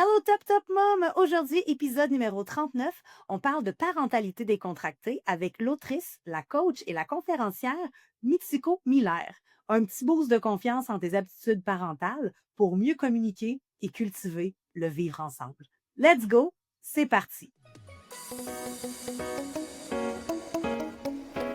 Hello Top Top Mom! Aujourd'hui, épisode numéro 39, on parle de parentalité décontractée avec l'autrice, la coach et la conférencière Mitsuko Miller. Un petit boost de confiance en tes habitudes parentales pour mieux communiquer et cultiver le vivre ensemble. Let's go! C'est parti!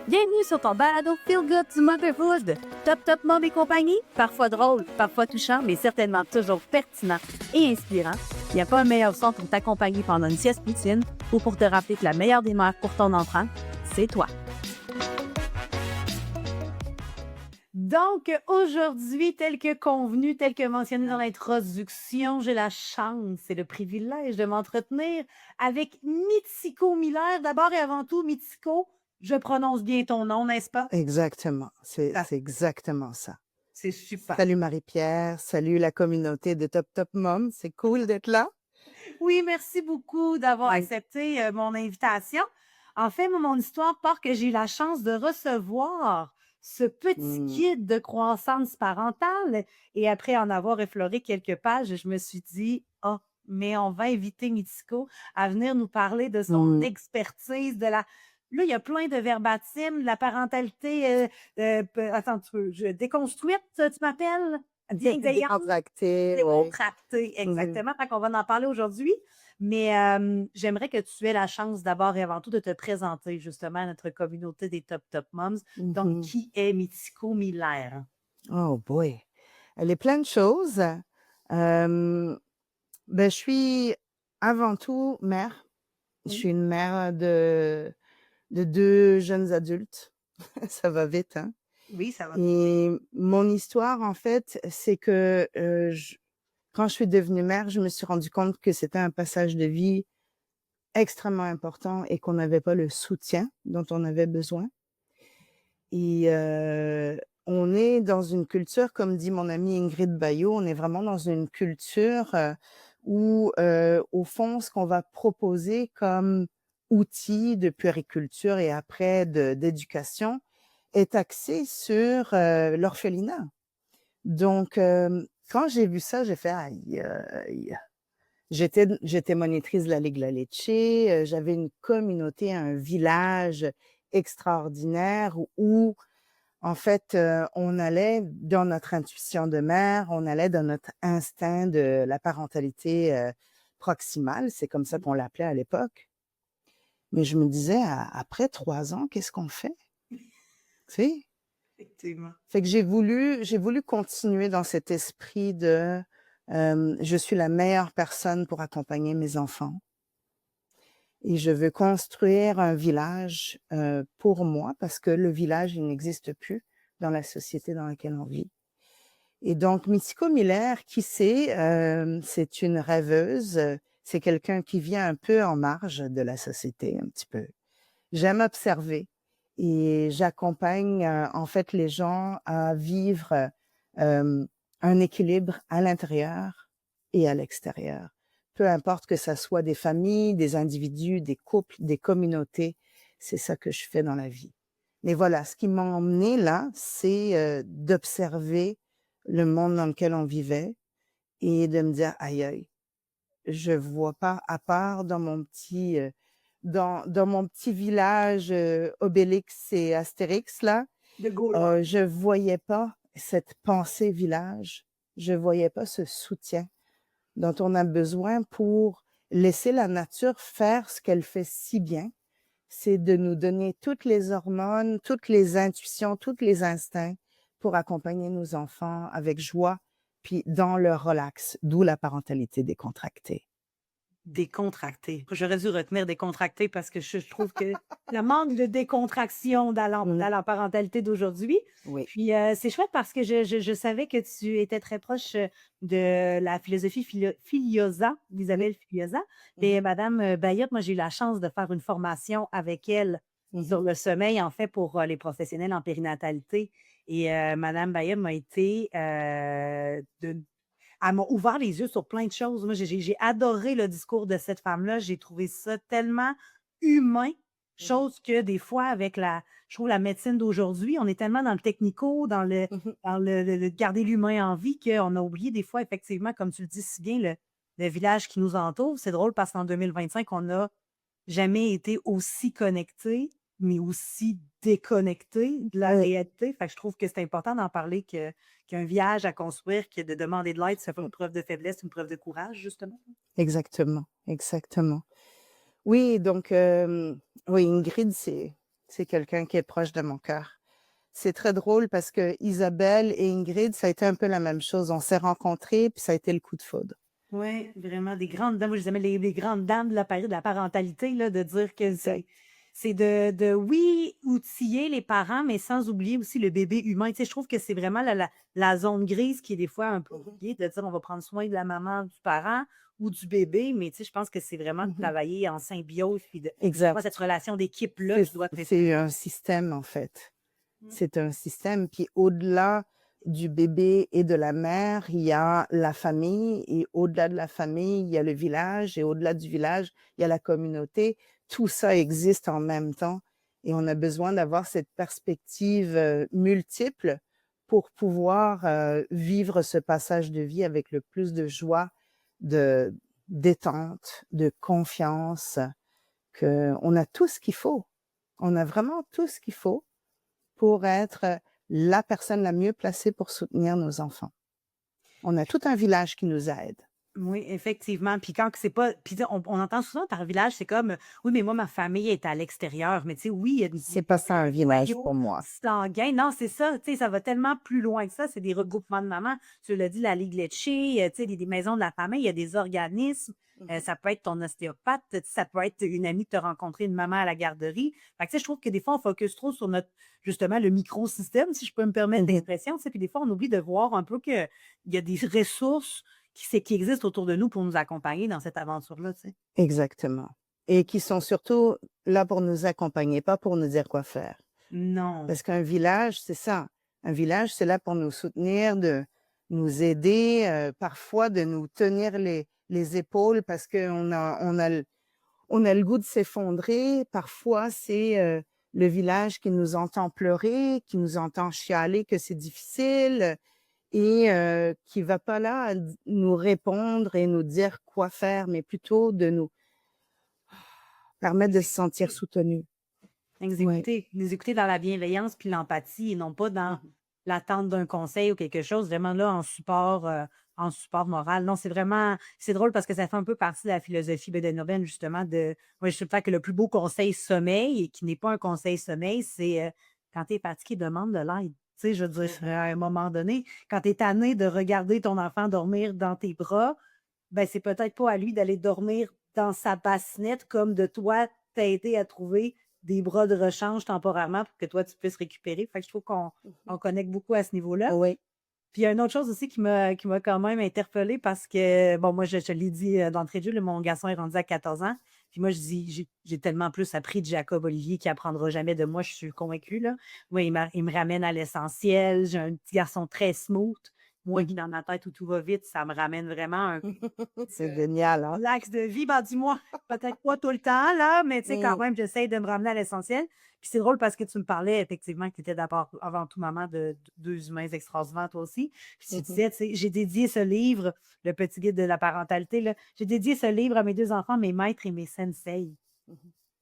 Bienvenue sur ton balado Feel Good du Motherhood. Top Top Mom et compagnie, parfois drôle, parfois touchant, mais certainement toujours pertinent et inspirant. Il n'y a pas un meilleur son pour t'accompagner pendant une sieste poutine ou pour te rappeler que la meilleure des mères pour ton enfant, c'est toi. Donc, aujourd'hui, tel que convenu, tel que mentionné dans l'introduction, j'ai la chance et le privilège de m'entretenir avec Mitsuko Miller. D'abord et avant tout, Mitsuko, je prononce bien ton nom, n'est-ce pas? Exactement, c'est Ça, c'est exactement ça. c'est super. Salut Marie-Pierre, salut la communauté de Top Top Mom, c'est cool d'être là. Oui, merci beaucoup d'avoir Mmh. accepté mon invitation. En fait, moi, mon histoire part que j'ai eu la chance de recevoir ce petit Mmh. guide de croissance parentale et après en avoir effleuré quelques pages, je me suis dit, ah, mais on va inviter Mitsuko à venir nous parler de son Mmh. expertise, de la... Là, il y a plein de verbatims, de la parentalité, attends, déconstruite, tu m'appelles? Bienveillante. Décontracté, ouais. Décontracté, Mmh. exactement. Fait qu'on va en parler aujourd'hui. Mais j'aimerais que tu aies la chance d'abord et avant tout de te présenter justement à notre communauté des Top Top Moms. Donc, Mmh. qui est Mitsuko Miller? Oh boy! Elle est plein de choses. Hem, je suis avant tout mère. Je Oui, suis une mère de 2 jeunes adultes. Ça va vite, hein? oui, ça va. Et mon histoire, en fait, c'est que, quand je suis devenue mère, je me suis rendu compte que c'était un passage de vie extrêmement important et qu'on n'avait pas le soutien dont on avait besoin. Et on est dans une culture, comme dit mon amie Ingrid Baillot, on est vraiment dans une culture, où, au fond, ce qu'on va proposer comme outil de puériculture et après d'éducation est axé sur, l'orphelinat. Donc quand j'ai vu ça, j'ai fait: «Aïe, aïe». J'étais monitrice de la Ligue La Leche, j'avais une communauté, un village extraordinaire où en fait, on allait dans notre intuition de mère, on allait dans notre instinct de la parentalité, proximale, c'est comme ça qu'on l'appelait à l'époque. Mais je me disais: Après 3 ans, qu'est-ce qu'on fait?» Tu sais? Effectivement. Fait que j'ai voulu continuer dans cet esprit de, je suis la meilleure personne pour accompagner mes enfants et je veux construire un village, pour moi parce que le village, il n'existe plus dans la société dans laquelle on vit. Et donc Mitsuko Miller, qui c'est? C'est une rêveuse, c'est quelqu'un qui vient un peu en marge de la société, un petit peu. J'aime observer et j'accompagne, en fait, les gens à vivre, un équilibre à l'intérieur et à l'extérieur. Peu importe que ça soit des familles, des individus, des couples, des communautés, c'est ça que je fais dans la vie. Mais voilà, ce qui m'a emmenée là, c'est, d'observer le monde dans lequel on vivait et de me dire: «Aïe, aïe, je vois pas à part dans mon petit, dans mon petit village, Obélix et Astérix là, De Gaulois. je voyais pas cette pensée village, je voyais pas ce soutien dont on a besoin pour laisser la nature faire ce qu'elle fait si bien. C'est de nous donner toutes les hormones, toutes les intuitions, tous les instincts pour accompagner nos enfants avec joie, puis dans leur relax, d'où la parentalité décontractée. Décontracté. J'aurais dû retenir décontracté parce que je trouve que le manque de décontraction Mmh. dans la parentalité d'aujourd'hui. Oui. Puis c'est chouette parce que je savais que tu étais très proche de la philosophie Filiosa, Oui. Isabelle Filiosa. Mmh Et mh. Madame Bayotte, moi j'ai eu la chance de faire une formation avec elle Mmh. sur le sommeil, en fait, pour les professionnels en périnatalité. Et Madame Bayotte m'a été elle m'a ouvert les yeux sur plein de choses. Moi, j'ai adoré le discours de cette femme-là. J'ai trouvé ça tellement humain, Mmh. chose que des fois, avec je trouve la médecine d'aujourd'hui, on est tellement dans le technico, Mmh. dans le garder l'humain en vie qu'on a oublié des fois, effectivement, comme tu le dis si bien, le village qui nous entoure. C'est drôle parce qu'en 2025, on n'a jamais été aussi connectés, mais aussi déconnectés de la Oui, réalité. Fait que je trouve que c'est important d'en parler qu'il y a un village à construire, que de demander de l'aide, ça fait une preuve de faiblesse, une preuve de courage, justement. exactement, exactement. Oui, donc, oui, Ingrid, c'est quelqu'un qui est proche de mon cœur. C'est très drôle parce que Isabelle et Ingrid, ça a été un peu la même chose. On s'est rencontrés, puis ça a été le coup de foudre. Oui, vraiment des grandes dames. Moi, je les appelle les grandes dames de la parentalité, là, de dire que Exact. c'est de, oui, outiller les parents, mais sans oublier aussi le bébé humain. Tu sais, je trouve que c'est vraiment la zone grise qui est des fois un peu Mhm. oubliée, de dire on va prendre soin de la maman, du parent ou du bébé, mais tu sais, je pense que c'est vraiment de Mhm. travailler en symbiose, puis de Exact. moi, cette relation d'équipe-là C'est qui doit être. c'est un système, en fait. Mm. C'est un système. Puis au-delà du bébé et de la mère, il y a la famille. Et au-delà de la famille, il y a le village. Et au-delà du village, il y a la communauté. Tout ça existe en même temps. Et on a besoin d'avoir cette perspective multiple pour pouvoir vivre ce passage de vie avec le plus de joie, de détente, de confiance, qu'on a tout ce qu'il faut. On a vraiment tout ce qu'il faut pour être la personne la mieux placée pour soutenir nos enfants. On a tout un village qui nous aide. Oui, effectivement. Puis quand que c'est pas. Puis tu sais, on entend souvent par village, c'est comme oui, mais moi, ma famille est à l'extérieur. Mais tu sais, oui, il y a C'est pas ça un village bio pour moi. sanguin. Non, c'est ça. Tu sais, ça va tellement plus loin que ça. C'est des regroupements de mamans. Tu l'as dit, la Ligue Laitier, tu sais, des maisons de la famille, il y a des organismes. Mhm. Ça peut être ton ostéopathe, tu sais, ça peut être une amie que tu as rencontré, une maman à la garderie. Fait que, tu sais, je trouve que des fois, on focus trop sur notre, justement, le microsystème, si je peux me permettre Mhm. d'impression. Tu sais, puis des fois, on oublie de voir un peu qu'il y a des ressources qui existent autour de nous pour nous accompagner dans cette aventure-là, tu sais. Exactement. Et qui sont surtout là pour nous accompagner, pas pour nous dire quoi faire. Non. Parce qu'un village, c'est ça. Un village, c'est là pour nous soutenir, de nous aider, parfois de nous tenir les épaules parce on a le goût de s'effondrer. Parfois, c'est le village qui nous entend pleurer, qui nous entend chialer que c'est difficile et qui va pas là nous répondre et nous dire quoi faire, mais plutôt de nous permettre de se sentir soutenus. Ouais. Les écouter dans la bienveillance puis l'empathie et non pas dans Mhm. l'attente d'un conseil ou quelque chose, vraiment là en support moral. Non, c'est vraiment, c'est drôle parce que ça fait un peu partie de la philosophie Beethoven, justement, moi, je trouve que le plus beau conseil sommeil, et qui n'est pas un conseil sommeil, c'est quand tu es fatigué, demande de l'aide. Tu sais, je veux dire, Mhm. à un moment donné, quand tu es tanné de regarder ton enfant dormir dans tes bras, ben, c'est peut-être pas à lui d'aller dormir dans sa bassinette comme de toi t'aider à trouver des bras de rechange temporairement pour que toi, tu puisses récupérer. Fait que je trouve qu'on connecte beaucoup à ce niveau-là. Oui. Puis il y a une autre chose aussi qui m'a quand même interpellée parce que, bon, moi, je l'ai dit d'entrée de jeu, là, mon garçon est rendu à 14 ans. Puis moi, je dis, j'ai tellement plus appris de Jacob Olivier qui apprendra jamais de moi, je suis convaincue, là. Moi, il me ramène à l'essentiel. J'ai un petit garçon très smooth. Moi qui, Mhm. dans ma tête, où tout va vite, ça me ramène vraiment C'est génial, hein? l'axe de vie, ben dis-moi, peut-être pas tout le temps, là, mais tu sais, quand Mm. même, j'essaie de me ramener à l'essentiel. Puis c'est drôle parce que tu me parlais effectivement que tu étais d'abord, avant tout, maman de deux humains extraordinaires, toi aussi. Puis tu Mhm. disais, tu sais, j'ai dédié ce livre, Le petit guide de la parentalité, là, j'ai dédié ce livre à mes deux enfants, mes maîtres et mes sensei. Mhm.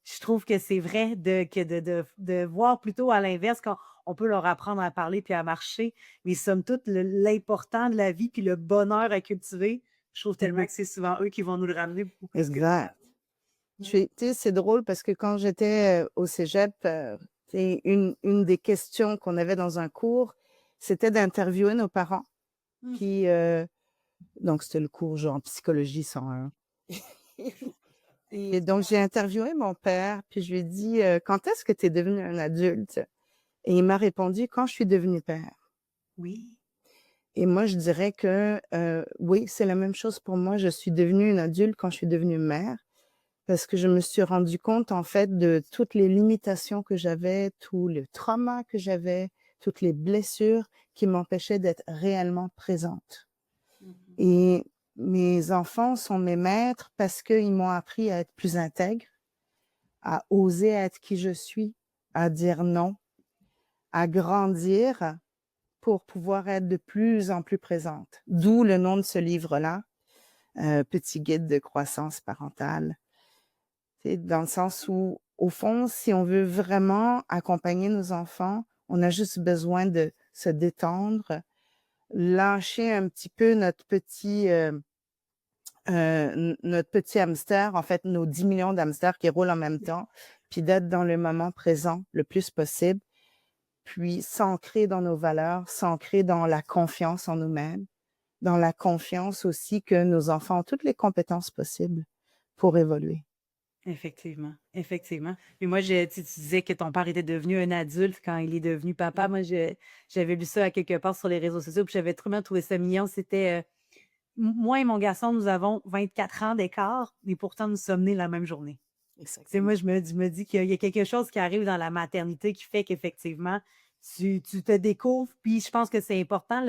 Je trouve que c'est vrai de voir plutôt à l'inverse quand on peut leur apprendre à parler puis à marcher, mais somme toute, l'important de la vie puis le bonheur à cultiver, je trouve tellement Mhm. que c'est souvent eux qui vont nous le ramener beaucoup plus que nous. Exact. Tu sais, c'est drôle parce que quand j'étais au cégep, c'est une des questions qu'on avait dans un cours, c'était d'interviewer nos parents. Mm. Puis, donc, c'était le cours genre psychologie 101. Et donc, j'ai interviewé mon père, puis je lui ai dit, quand est-ce que tu es devenu un adulte? Et il m'a répondu, quand je suis devenu père. Oui. Et moi, je dirais que oui, c'est la même chose pour moi. Je suis devenue une adulte quand je suis devenue mère. Parce que je me suis rendu compte, en fait, de toutes les limitations que j'avais, tout le trauma que j'avais, toutes les blessures qui m'empêchaient d'être réellement présente. Mhm. Et mes enfants sont mes maîtres parce qu'ils m'ont appris à être plus intègre, à oser être qui je suis, à dire non, à grandir pour pouvoir être de plus en plus présente. D'où le nom de ce livre-là, petit guide de croissance parentale. Tu sais, dans le sens où, au fond, si on veut vraiment accompagner nos enfants, on a juste besoin de se détendre, lâcher un petit peu notre petit hamster, en fait, nos 10 millions d'hamsters qui roulent en même temps, puis d'être dans le moment présent le plus possible, puis s'ancrer dans nos valeurs, s'ancrer dans la confiance en nous-mêmes, dans la confiance aussi que nos enfants ont toutes les compétences possibles pour évoluer. Effectivement, effectivement. Puis moi, tu disais que ton père était devenu un adulte quand il est devenu papa. Moi, j'avais lu ça à quelque part sur les réseaux sociaux, puis j'avais vraiment trouvé ça mignon. C'était moi et mon garçon, nous avons 24 ans d'écart, mais pourtant nous sommes nés la même journée. Tu sais, Exactement. moi, je me dis qu'il y a quelque chose qui arrive dans la maternité qui fait qu'effectivement, tu te découvres. Puis je pense que c'est important.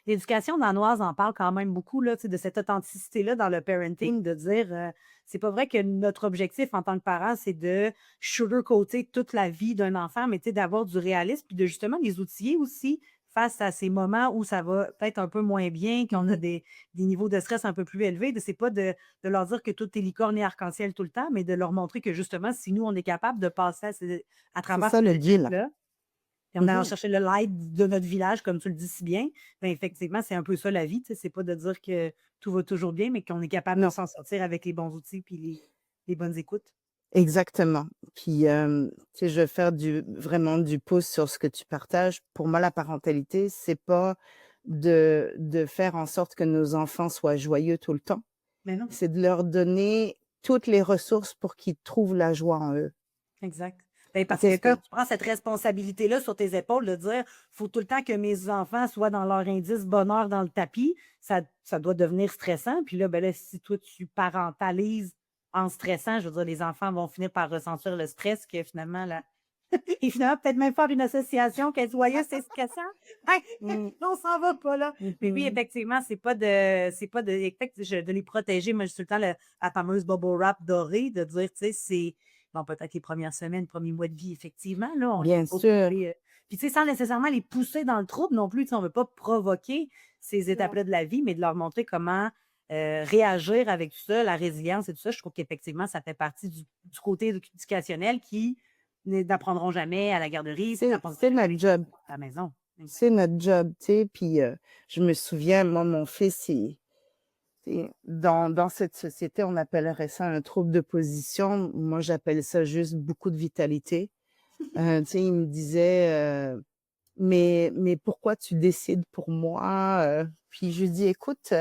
L'éducation danoise en parle quand même beaucoup là, tu sais, de cette authenticité-là dans le parenting, de dire c'est pas vrai que notre objectif en tant que parent, c'est de sugarcoater toute la vie d'un enfant, mais tu sais, d'avoir du réalisme, puis de justement les outiller aussi face à ces moments où ça va peut-être un peu moins bien, qu'on a des niveaux de stress un peu plus élevés. C'est pas de leur dire que tout est licorne et arc-en-ciel tout le temps, mais de leur montrer que justement, si nous, on est capable de passer à C'est travers ça le ces deal. étapes-là, et en allant chercher le light de notre village, comme tu le dis si bien, ben effectivement, c'est un peu ça la vie. C'est pas de dire que tout va toujours bien, mais qu'on est capable de Non, s'en sortir avec les bons outils puis les bonnes écoutes. exactement. Puis, tu sais, je vais faire vraiment du pouce sur ce que tu partages. Pour moi, la parentalité, c'est pas de faire en sorte que nos enfants soient joyeux tout le temps. Mais non. C'est de leur donner toutes les ressources pour qu'ils trouvent la joie en eux. Exact. Ben, parce que Parce quand que tu prends cette responsabilité-là sur tes épaules de dire, faut tout le temps que mes enfants soient dans leur indice bonheur dans le tapis, ça doit devenir stressant. Puis là, ben là, si toi, tu parentalises en stressant, je veux dire, les enfants vont finir par ressentir le stress que finalement, là, et finalement, peut-être même faire une association qu'être joyeux, c'est stressant. Hey, mmh, on s'en va pas là. Mais oui, mmh effectivement, de les protéger. Moi, je suis tout le temps la fameuse bubble wrap dorée, de dire, tu sais, c'est, bon, peut-être les premières semaines, premiers mois de vie, effectivement, là, on bien faut sûr. puis, tu sais, sans nécessairement les pousser dans le trouble non plus, tu sais, on veut pas provoquer ces Non. étapes-là de la vie, mais de leur montrer comment réagir avec tout ça, la résilience et tout ça. Je trouve qu'effectivement, ça fait partie du côté éducationnel qui n'apprendront jamais à la garderie, puis n'apprendront C'est jamais notre job. à la maison. Exact. C'est notre job, tu sais, puis, je me souviens, moi, mon fils, dans cette société, on appellerait ça un trouble de position. Moi, j'appelle ça juste beaucoup de vitalité. Tu sais, il me disait, «Mais pourquoi tu décides pour moi?» Puis je lui dis: «Écoute,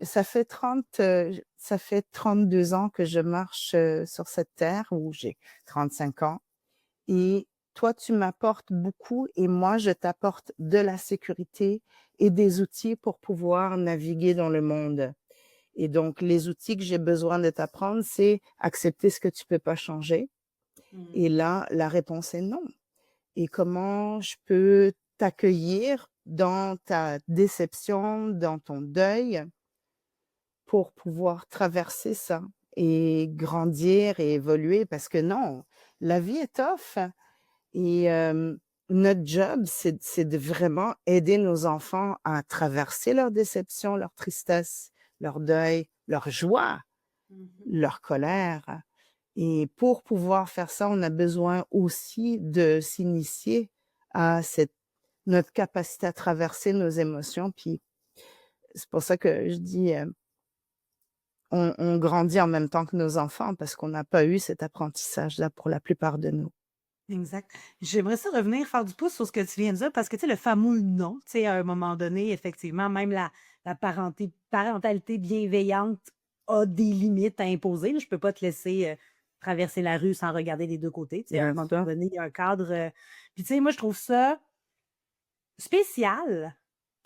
ça fait 32 ans que je marche, sur cette terre, ou j'ai 35 ans, et toi, tu m'apportes beaucoup et moi, je t'apporte de la sécurité et des outils pour pouvoir naviguer dans le monde. Et donc, les outils que j'ai besoin de t'apprendre, c'est accepter ce que tu peux pas changer. Mmh. Et là, la réponse est non. Et comment je peux t'accueillir dans ta déception, dans ton deuil, pour pouvoir traverser ça et grandir et évoluer? Parce que non, la vie est tough. Et notre job, c'est de vraiment aider nos enfants à traverser leur déception, leur tristesse, leur deuil, leur joie, Mmh. leur colère. Et pour pouvoir faire ça, on a besoin aussi de s'initier à notre capacité à traverser nos émotions. Puis c'est pour ça que je dis, on grandit en même temps que nos enfants, parce qu'on n'a pas eu cet apprentissage-là pour la plupart de nous. Exact. J'aimerais ça revenir faire du pouce sur ce que tu viens de dire parce que, tu sais, le fameux non, tu sais, à un moment donné, effectivement, même la parentalité bienveillante a des limites à imposer, là. Je peux pas te laisser, traverser la rue sans regarder des 2 côtés, tu sais, à un Bien moment sûr. donné, il y a un cadre, puis tu sais, moi, je trouve ça spécial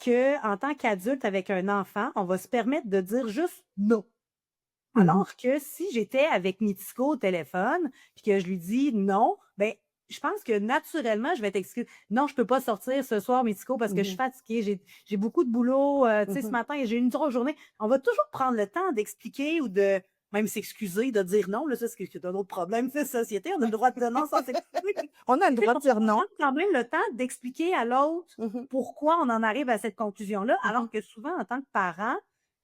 qu'en tant qu'adulte avec un enfant, on va se permettre de dire juste «non». Mmh. Alors que si j'étais avec Mitsuko au téléphone, puis que je lui dis non, ben, je pense que naturellement, je vais t'excuser. Non, je peux pas sortir ce soir, Mitsuko, parce que je suis Mmh. fatiguée. J'ai beaucoup de boulot. Tu sais, ce Mmh. matin, j'ai eu une grosse journée. On va toujours prendre le temps d'expliquer ou de même s'excuser, de dire non. Là, ça, c'est un autre problème, c'est société. On a le droit de dire non sans s'excuser. On a le Tu sais, droit de dire on non. prend quand même le temps d'expliquer à l'autre Mmh. pourquoi on en arrive à cette conclusion-là, Mmh. alors que souvent, en tant que parent,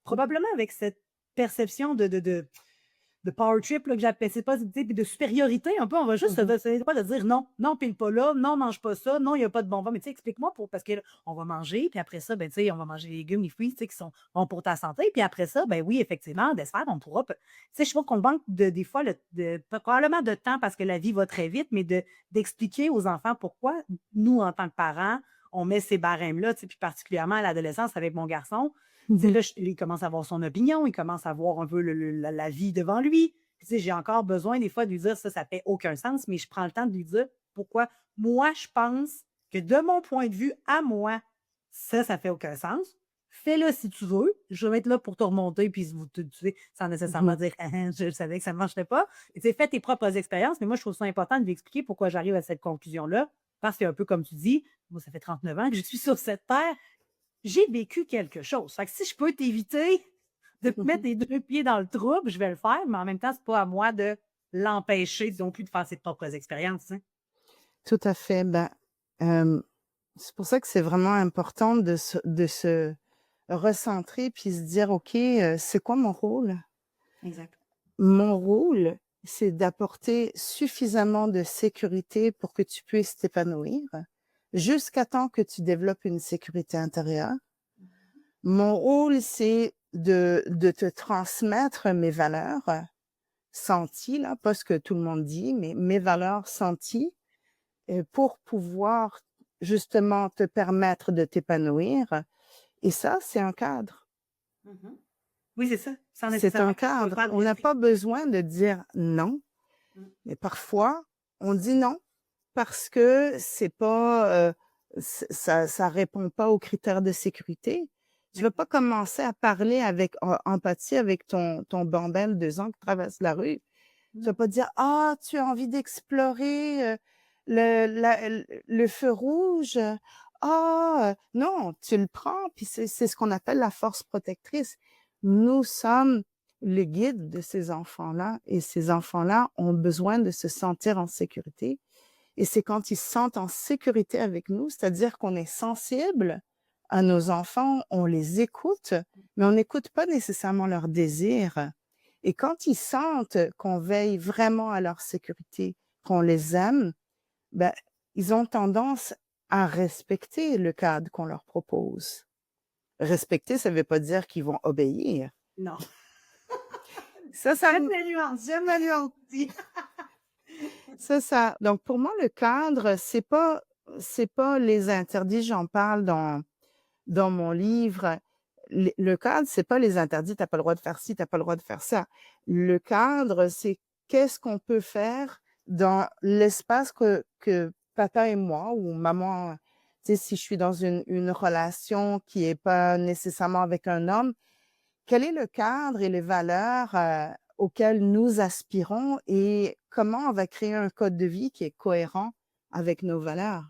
probablement avec cette perception de power trip là, que j'appelle, c'est pas de supériorité un peu, on va juste c'est pas de dire non, non, pile pas là, non, mange pas ça, non, il n'y a pas de bonbons. Mais tu sais, explique-moi parce que là, on va manger, puis après ça, ben, tu sais, on va manger les légumes, les fruits, tu sais, qui sont bons pour ta santé. Puis après ça, ben oui, effectivement, dessert, on pourra. Tu sais, je trouve qu'on manque des fois, probablement de temps parce que la vie va très vite, mais d'expliquer aux enfants pourquoi nous, en tant que parents, on met ces barèmes-là, tu sais, puis particulièrement à l'adolescence avec mon garçon. Tu sais, là, il commence à avoir son opinion, il commence à voir un peu la vie devant lui. Puis, tu sais, j'ai encore besoin des fois de lui dire ça fait aucun sens, mais je prends le temps de lui dire pourquoi moi, je pense que de mon point de vue, à moi, ça fait aucun sens. Fais-le si tu veux. Je vais être là pour te remonter, puis tu sais, sans nécessairement dire ah, ah, je savais que ça ne marcherait pas. Et, tu sais, fais tes propres expériences, mais moi, je trouve ça important de lui expliquer pourquoi j'arrive à cette conclusion-là. Parce que, un peu comme tu dis, moi, ça fait 39 ans que je suis sur cette terre, j'ai vécu quelque chose. Fait que si je peux t'éviter de te mettre les deux pieds dans le trouble, je vais le faire, mais en même temps, c'est pas à moi de l'empêcher non plus de faire ses propres expériences. Hein. Tout à fait. Ben, c'est pour ça que c'est vraiment important de se recentrer puis se dire, OK, c'est quoi mon rôle? Exact. Mon rôle, c'est d'apporter suffisamment de sécurité pour que tu puisses t'épanouir jusqu'à temps que tu développes une sécurité intérieure. Mon rôle, c'est de te transmettre mes valeurs senties, là, pas ce que tout le monde dit, mais mes valeurs senties pour pouvoir justement te permettre de t'épanouir. Et ça, c'est un cadre. Mhm. Oui, c'est ça. Sans C'est un nécessairement cadre. pas de On n'a restriction. pas besoin de dire non, Mm. mais parfois, on dit non parce que c'est pas, ça répond pas aux critères de sécurité. Tu vas pas commencer à parler avec empathie avec ton bambin de 2 ans qui traverse la rue. Tu vas pas dire: «Ah, tu as envie d'explorer, le feu rouge? Ah, non, tu le prends», puis c'est ce qu'on appelle la force protectrice. Nous sommes les guides de ces enfants-là et ces enfants-là ont besoin de se sentir en sécurité et c'est quand ils se sentent en sécurité avec nous, c'est-à-dire qu'on est sensible à nos enfants, on les écoute, mais on n'écoute pas nécessairement leurs désirs. Et quand ils sentent qu'on veille vraiment à leur sécurité, qu'on les aime, ben, ils ont tendance à respecter le cadre qu'on leur propose. Respecter, ça ne veut pas dire qu'ils vont obéir. Non. Ça, J'aime la nuance, j'aime la nuance aussi. ça. Donc, pour moi, le cadre, c'est pas les interdits. J'en parle dans mon livre. Le cadre, c'est pas les interdits. T'as pas le droit de faire ci, t'as pas le droit de faire ça. Le cadre, c'est qu'est-ce qu'on peut faire dans l'espace que papa et moi ou maman, tu sais, si je suis dans une relation qui est pas nécessairement avec un homme, quel est le cadre et les valeurs auxquelles nous aspirons et comment on va créer un code de vie qui est cohérent avec nos valeurs.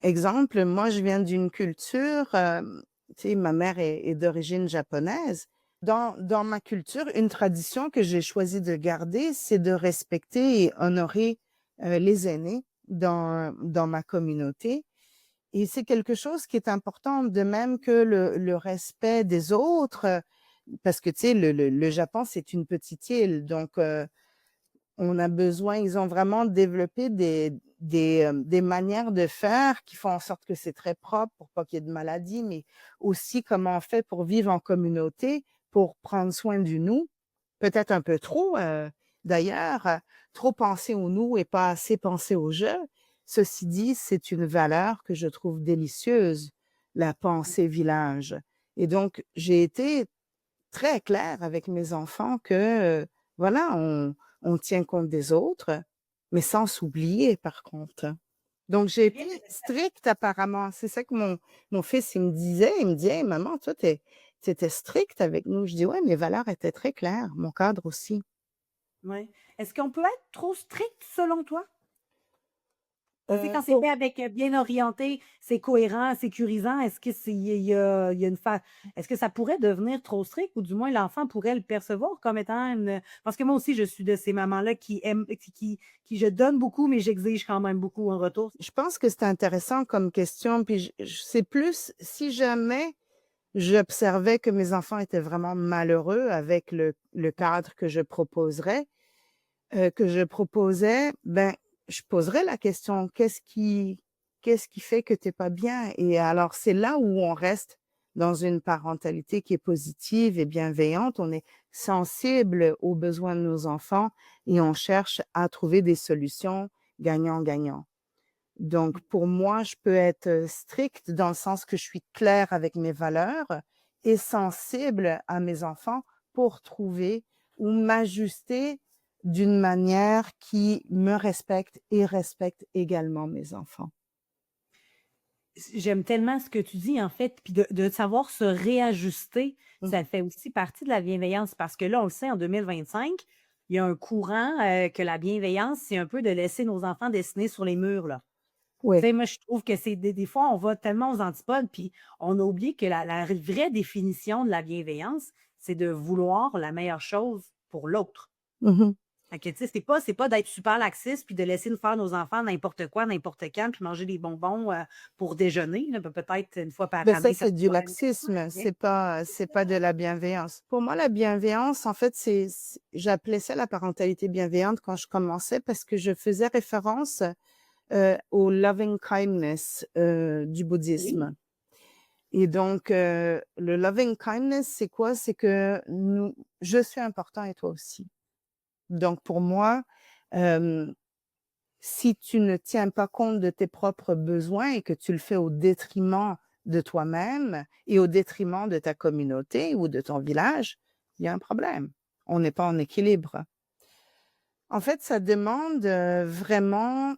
Exemple, moi, je viens d'une culture, tu sais, ma mère est d'origine japonaise. Dans ma culture, une tradition que j'ai choisi de garder, c'est de respecter et honorer les aînés dans ma communauté. Et c'est quelque chose qui est important, de même que le respect des autres, parce que, tu sais, le Japon, c'est une petite île, donc on a besoin, ils ont vraiment développé des manières de faire qui font en sorte que c'est très propre pour pas qu'il y ait de maladies, mais aussi comment on fait pour vivre en communauté, pour prendre soin du nous, peut-être un peu trop d'ailleurs, trop penser au nous et pas assez penser au je. Ceci dit, c'est une valeur que je trouve délicieuse, la pensée village. Et donc, j'ai été très claire avec mes enfants que, voilà, on tient compte des autres, mais sans s'oublier par contre. Donc j'ai Bien été stricte apparemment. C'est ça que mon fils, il me disait. Il me dit: «Hey maman, toi, tu étais stricte avec nous». Je dis: «Ouais, mes valeurs étaient très claires, mon cadre aussi». Ouais. Est-ce qu'on peut être trop strict selon toi? Tu sais, quand c'est Pour fait avec bien orienté, c'est cohérent, sécurisant, est-ce que il y a est-ce que ça pourrait devenir trop strict ou du moins l'enfant pourrait le percevoir comme étant une. Parce que moi aussi, je suis de ces mamans-là qui aiment, qui je donne beaucoup, mais j'exige quand même beaucoup en retour. je pense que c'est intéressant comme question, puis c'est plus si jamais j'observais que mes enfants étaient vraiment malheureux avec le cadre que je proposais, ben, je poserais la question: «Qu'est-ce qui fait que tu es pas bien?» Et alors, c'est là où on reste dans une parentalité qui est positive et bienveillante. On est sensible aux besoins de nos enfants et on cherche à trouver des solutions gagnant-gagnant. Donc pour moi, je peux être, stricte dans le sens que je suis claire avec mes valeurs et sensible à mes enfants pour trouver ou m'ajuster d'une manière qui me respecte et respecte également mes enfants. J'aime tellement ce que tu dis, en fait, puis de savoir se réajuster, Mmh. ça fait aussi partie de la bienveillance parce que là, on le sait, en 2025, il y a un courant, que la bienveillance, c'est un peu de laisser nos enfants dessiner sur les murs, là. Tu Oui. sais, moi, je trouve que c'est des fois, on va tellement aux antipodes, puis on a oublié que la vraie définition de la bienveillance, c'est de vouloir la meilleure chose pour l'autre. Mmh. Fait que, tu sais, c'est pas d'être super laxiste puis de laisser nous faire nos enfants n'importe quoi, n'importe quand, puis manger des bonbons, pour déjeuner, là, peut-être une fois par Ben ça, année, ça c'est du pourrait aller laxisme, bien. c'est pas de la bienveillance. Pour moi, la bienveillance, en fait, j'appelais ça la parentalité bienveillante quand je commençais parce que je faisais référence, au loving kindness, du Oui. bouddhisme. Et donc, le loving kindness, c'est quoi? C'est que je suis important et toi aussi. Donc pour moi, hem, si tu ne tiens pas compte de tes propres besoins et que tu le fais au détriment de toi-même et au détriment de ta communauté ou de ton village, il y a un problème. On n'est pas en équilibre. En fait, ça demande, vraiment,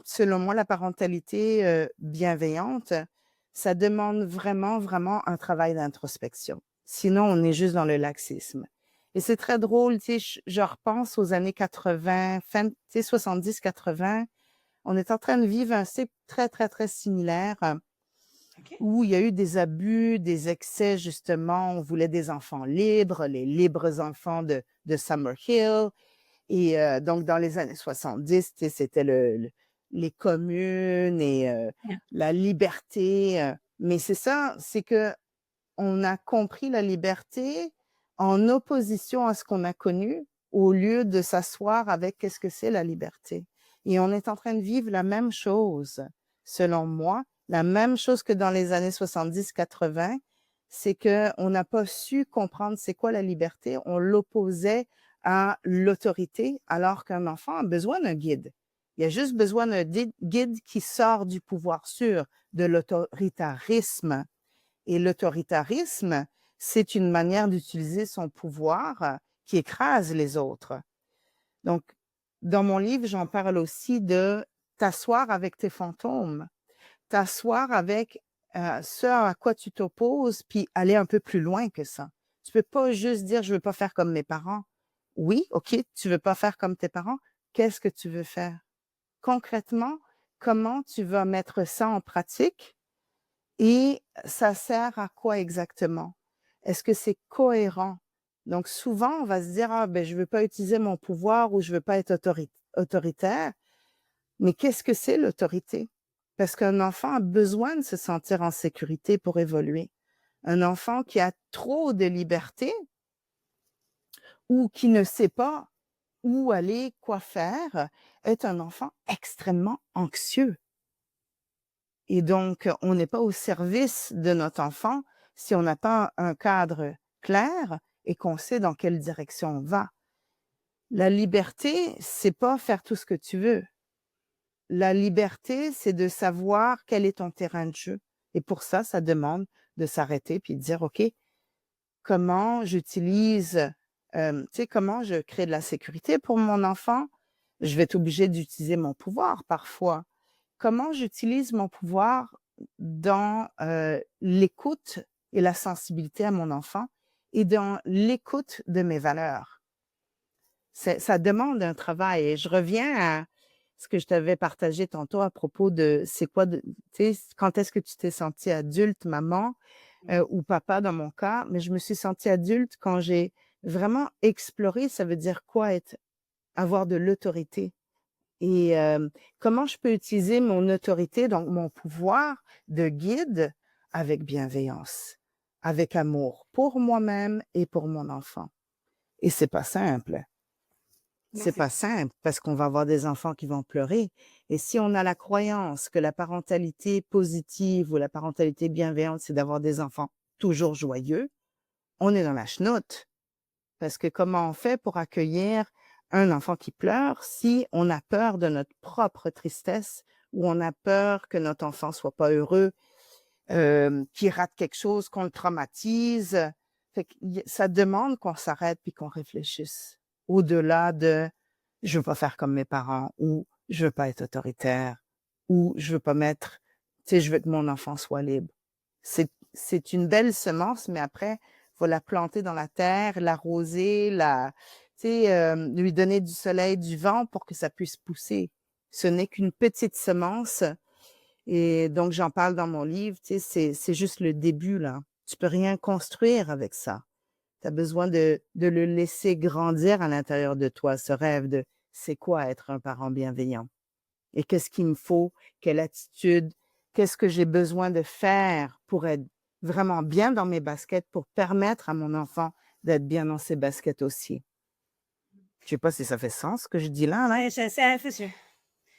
selon moi, la parentalité, bienveillante, ça demande vraiment, vraiment un travail d'introspection. Sinon, on est juste dans le laxisme. Et c'est très drôle, tu sais, je repense aux années 80, fin, tu sais, 70-80. On est en train de vivre un cycle très, très, très similaire, OK. où il y a eu des abus, des excès, justement. On voulait des enfants libres, les libres enfants de Summerhill. Et donc dans les années 70, tu sais, c'était les communes et Bien. la liberté, mais c'est ça, c'est que on a compris la liberté en opposition à ce qu'on a connu, au lieu de s'asseoir avec qu'est-ce que c'est la liberté? Et on est en train de vivre la même chose, selon moi, la même chose que dans les années 70-80, c'est qu'on n'a pas su comprendre c'est quoi la liberté. On l'opposait à l'autorité, alors qu'un enfant a besoin d'un guide. Il a juste besoin d'un guide qui sort du pouvoir sûr, de l'autoritarisme. Et l'autoritarisme, c'est une manière d'utiliser son pouvoir qui écrase les autres. Donc, dans mon livre, j'en parle aussi de t'asseoir avec tes fantômes, t'asseoir avec ce à quoi tu t'opposes, puis aller un peu plus loin que ça. Tu peux pas juste dire, je veux pas faire comme mes parents. Oui, OK, tu veux pas faire comme tes parents. Qu'est-ce que tu veux faire? Concrètement, comment tu vas mettre ça en pratique et ça sert à quoi exactement? Est-ce que c'est cohérent? Donc souvent, on va se dire: «Ah ben, je veux pas utiliser mon pouvoir ou je veux pas être autoritaire». Mais qu'est-ce que c'est l'autorité? Parce qu'un enfant a besoin de se sentir en sécurité pour évoluer. Un enfant qui a trop de liberté ou qui ne sait pas où aller, quoi faire, est un enfant extrêmement anxieux. Et donc, on n'est pas au service de notre enfant si on n'a pas un cadre clair et qu'on sait dans quelle direction on va. La liberté, c'est pas faire tout ce que tu veux. La liberté, c'est de savoir quel est ton terrain de jeu. Et pour ça, ça demande de s'arrêter puis de dire, OK, comment j'utilise, tu sais, comment je crée de la sécurité pour mon enfant? Je vais être obligée d'utiliser mon pouvoir parfois. Comment j'utilise mon pouvoir dans, l'écoute et la sensibilité à mon enfant et dans l'écoute de mes valeurs? Ça demande un travail et je reviens à ce que je t'avais partagé tantôt à propos de c'est quoi de tu sais, quand est-ce que tu t'es sentie adulte, maman, ou papa dans mon cas, mais je me suis sentie adulte quand j'ai vraiment exploré ça veut dire quoi avoir de l'autorité. Et comment je peux utiliser mon autorité, donc mon pouvoir de guide avec bienveillance? avec amour pour moi-même et pour mon enfant. Et c'est pas simple. Non, C'est c'est pas simple parce qu'on va avoir des enfants qui vont pleurer. Et si on a la croyance que la parentalité positive ou la parentalité bienveillante, c'est d'avoir des enfants toujours joyeux, on est dans la chenoute. Parce que comment on fait pour accueillir un enfant qui pleure si on a peur de notre propre tristesse ou on a peur que notre enfant soit pas heureux, qu'il rate quelque chose, qu'on le traumatise. Fait que ça demande qu'on s'arrête puis qu'on réfléchisse au-delà de je veux pas faire comme mes parents ou je veux pas être autoritaire ou je veux pas mettre, tu sais, je veux que mon enfant soit libre. C'est une belle semence, mais après, faut la planter dans la terre, l'arroser, tu sais, lui donner du soleil, du vent pour que ça puisse pousser. Ce n'est qu'une petite semence et donc j'en parle dans mon livre, tu sais, c'est juste le début, là. Tu peux rien construire avec ça. Tu as besoin de le laisser grandir à l'intérieur de toi, ce rêve de c'est quoi être un parent bienveillant? Et qu'est-ce qu'il me faut? Quelle attitude? Qu'est-ce que j'ai besoin de faire pour être vraiment bien dans mes baskets, pour permettre à mon enfant d'être bien dans ses baskets aussi? Je sais pas si ça fait sens ce que je dis là, là. ouais, c'est sûr.